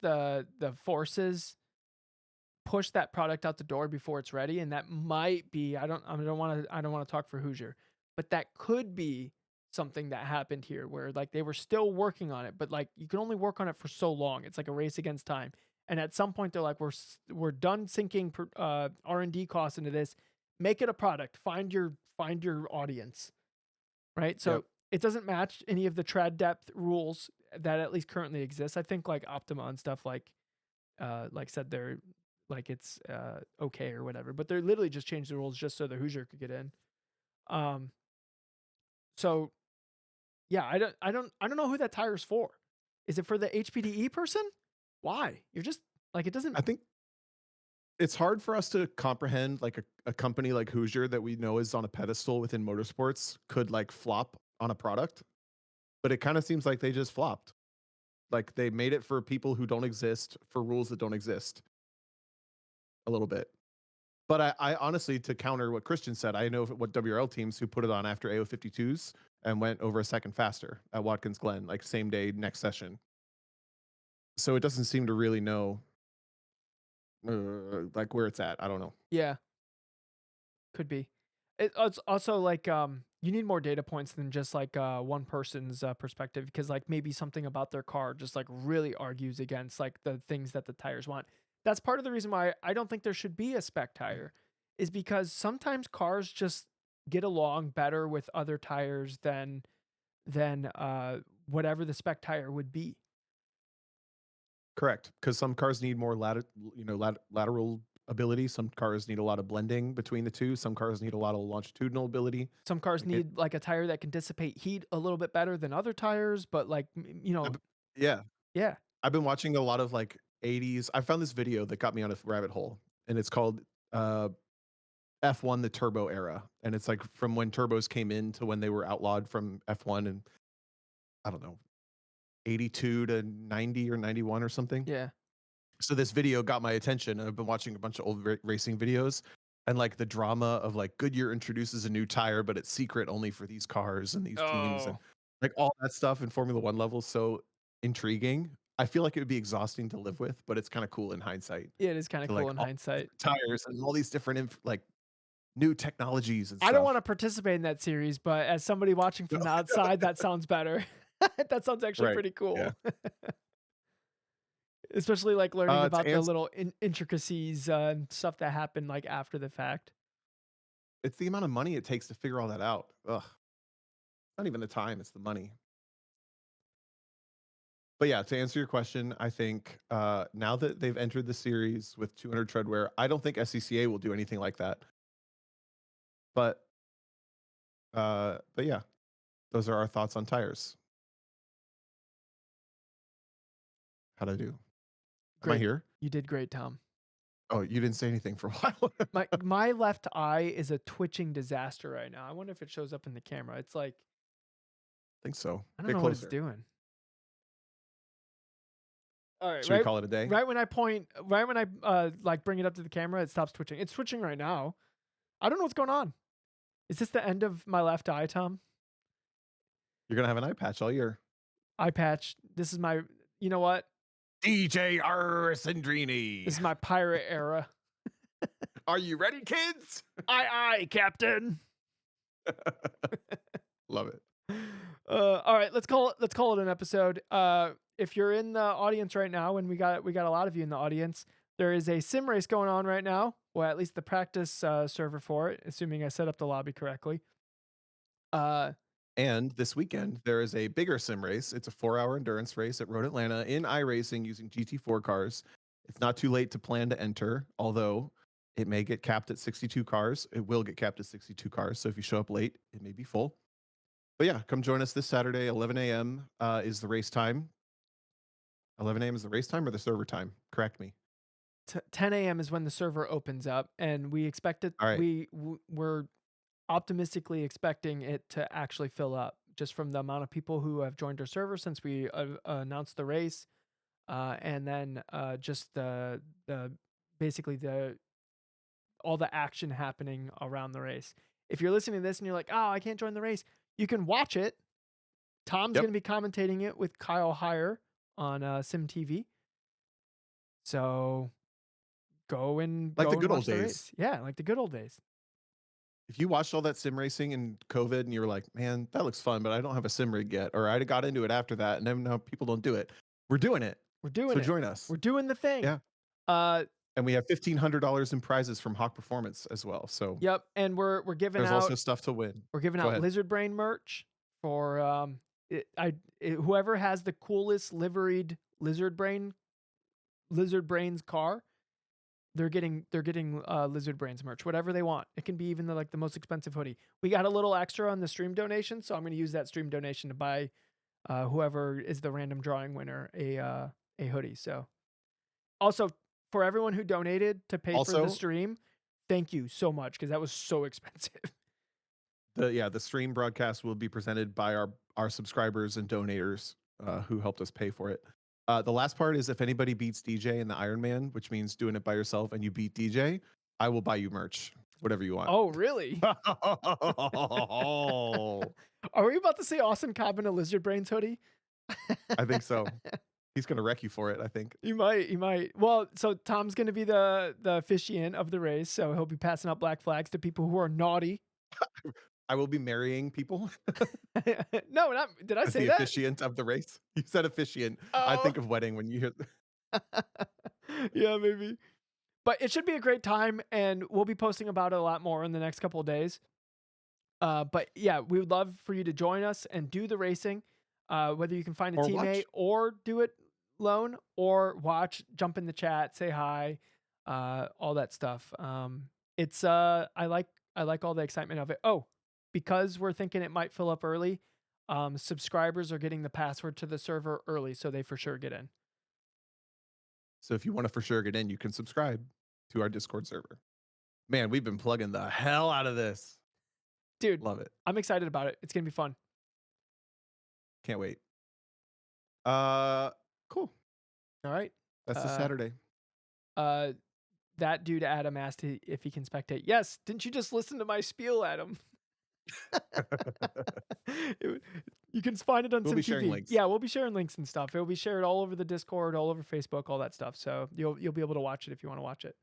the forces push that product out the door before it's ready, and that might be I don't want to talk for Hoosier, but that could be something that happened here where like they were still working on it, but like you can only work on it for so long. It's like a race against time. And at some point they're like we're done sinking R&D costs into this. Make it a product. Find your audience, right? So Yep. it doesn't match any of the tread depth rules that at least currently exist. I think like Optima and stuff like said they're like it's okay or whatever, but they're literally just changed the rules just so the Hoosier could get in. Um, so yeah, I don't know who that tire's for. Is it for the HPDE person? Why? You're just like it doesn't. I think it's hard for us to comprehend like a company like Hoosier that we know is on a pedestal within motorsports could like flop on a product, but it kind of seems like they just flopped. Like they made it for people who don't exist for rules that don't exist a little bit. But I honestly, to counter what Christian said, I know what WRL teams who put it on after AO52s and went over a second faster at Watkins Glen, like same day, next session. So it doesn't seem to really know like where it's at. I don't know. Yeah, could be. It's also like you need more data points than just like one person's perspective because like maybe something about their car just like really argues against like the things that the tires want. That's part of the reason why I don't think there should be a spec tire is because sometimes cars just get along better with other tires than whatever the spec tire would be. Correct, because some cars need more lateral ability. Some cars need a lot of blending between the two. Some cars need a lot of longitudinal ability. Some cars Like it, need like a tire that can dissipate heat a little bit better than other tires, but like you I know, b- yeah, yeah. I've been watching a lot of like 80s. I found this video that got me on a rabbit hole, and it's called uh, F1 the turbo era, and it's like from when turbos came in to when they were outlawed from F1, and I don't know, 82 to 90 or 91 or something. Yeah. So this video got my attention, and I've been watching a bunch of old racing videos, and like the drama of like Goodyear introduces a new tire, but it's secret only for these cars and these teams, and Oh. like all that stuff in Formula One level. So intriguing. I feel like it would be exhausting to live with, but it's kind of cool in hindsight Yeah, it is kind of to cool like in all hindsight. tires and all these different like new technologies and I don't stuff. want to participate in that series, but as somebody watching from the outside, that sounds better. That sounds actually Right. pretty Yeah. cool. Especially like learning To about the answer, little intricacies and stuff that happened like after the fact. it's the amount of money it takes to figure all that out. Ugh. Not even the time, it's the money. But yeah, to answer your question, I think now that they've entered the series with 200 treadwear, I don't think SCCA will do anything like that. But yeah, those are our thoughts on tires. How'd I do? Am I Great. here? You did great, Tom. Oh, you didn't say anything for a while. My left eye is a twitching disaster right now. I wonder if it shows up in the camera. It's like think so. I don't Get know what it's closer. doing. All right, Should we call it a day? right when I point, right when I like bring it up to the camera, it stops twitching. It's twitching right now. I don't know what's going on. Is this the end of my left eye, Tom? You're gonna have an eye patch all year. Eye patch. This is my. You know what? DJ Sandrini. This is my pirate era. Are you ready, kids? Aye, Captain. Love it. All right, let's call it an episode. If you're in the audience right now, and we got a lot of you in the audience, there is a sim race going on right now. Well, at least the practice server for it, assuming I set up the lobby correctly. And this weekend, there is a bigger sim race. It's a 4-hour endurance race at Road Atlanta in iRacing using GT4 cars. It's not too late to plan to enter, although it may get capped at 62 cars. It will get capped at 62 cars. So if you show up late, it may be full. But yeah, come join us this Saturday, 11 a.m. Is the race time. 11 a.m. is the race time or the server time? Correct me. 10 a.m. is when the server opens up, and we expect it. All right. We're optimistically expecting it to actually fill up, just from the amount of people who have joined our server since we announced the race, and then just the basically the all the action happening around the race. If you're listening to this and you're like, "Oh, I can't join the race," you can watch it. Tom's Yep. going to be commentating it with Kyle Heyer on Sim TV. So go and Like the good watch old the days. race. Yeah, like the good old days. If you watched all that sim racing in COVID and you were like, man, that looks fun, but I don't have a sim rig yet, or I got into it after that, and then now people don't do it. We're doing it. We're doing So it. join us. We're doing the thing. Yeah. Uh, And we have $1,500 in prizes from Hawk Performance as well. So yep. And we're giving there's out also stuff to win. we're giving Go out ahead. Lizard Brain merch for whoever has the coolest liveried Lizard Brains car. They're getting Lizard Brains merch, whatever they want. It can be even the most expensive hoodie. We got a little extra on the stream donation, so I'm going to use that stream donation to buy whoever is the random drawing winner a hoodie. So also for everyone who donated to pay for Also- the stream, thank you so much, because that was so expensive. The stream broadcast will be presented by our subscribers and donators who helped us pay for it. The last part is if anybody beats DJ in the Iron Man, which means doing it by yourself, and you beat DJ, I will buy you merch, whatever you want. Oh, really? Are we about to see Austin Cobb in a Lizard Brains hoodie? I think so. He's gonna wreck you for it, I think. You might. Well, so Tom's gonna be the officiant of the race, so he'll be passing out black flags to people who are naughty. I will be marrying people No, not did I as say the that? officiant of the race. You said officiant. I think of wedding when you hear. Yeah, maybe. But it should be a great time, and we'll be posting about it a lot more in the next couple of days. But yeah, we would love for you to join us and do the racing. Whether you can find a Or teammate watch. or do it alone, or watch, jump in the chat, say hi, all that stuff. It's I like all the excitement of it. Oh, because we're thinking it might fill up early, subscribers are getting the password to the server early, so they for sure get in. So if you want to for sure get in, you can subscribe to our Discord server. Man, we've been plugging the hell out of this. Dude, Love it. I'm excited about it. It's gonna be fun. Can't wait. Cool. All right. That's this Saturday. That dude Adam asked if he can spectate. Yes. Didn't you just listen to my spiel, Adam? You can find it on We'll Sim be sharing TV. links. Yeah, we'll be sharing links and stuff. It'll be shared all over the Discord, all over Facebook, all that stuff. So you'll be able to watch it if you want to watch it.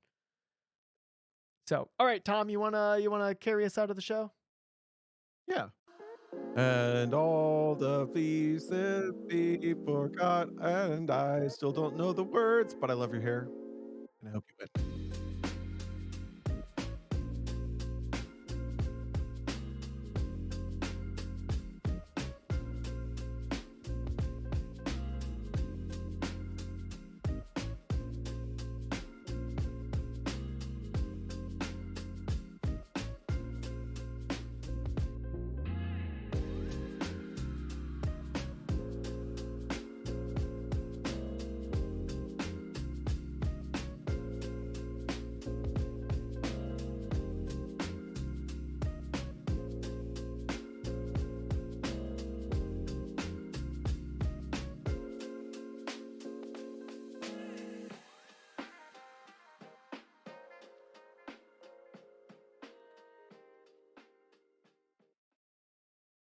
So, all right, Tom, you wanna carry us out of the show? Yeah. And all the fees that we forgot, and I still don't know the words, but I love your hair, and I hope you win.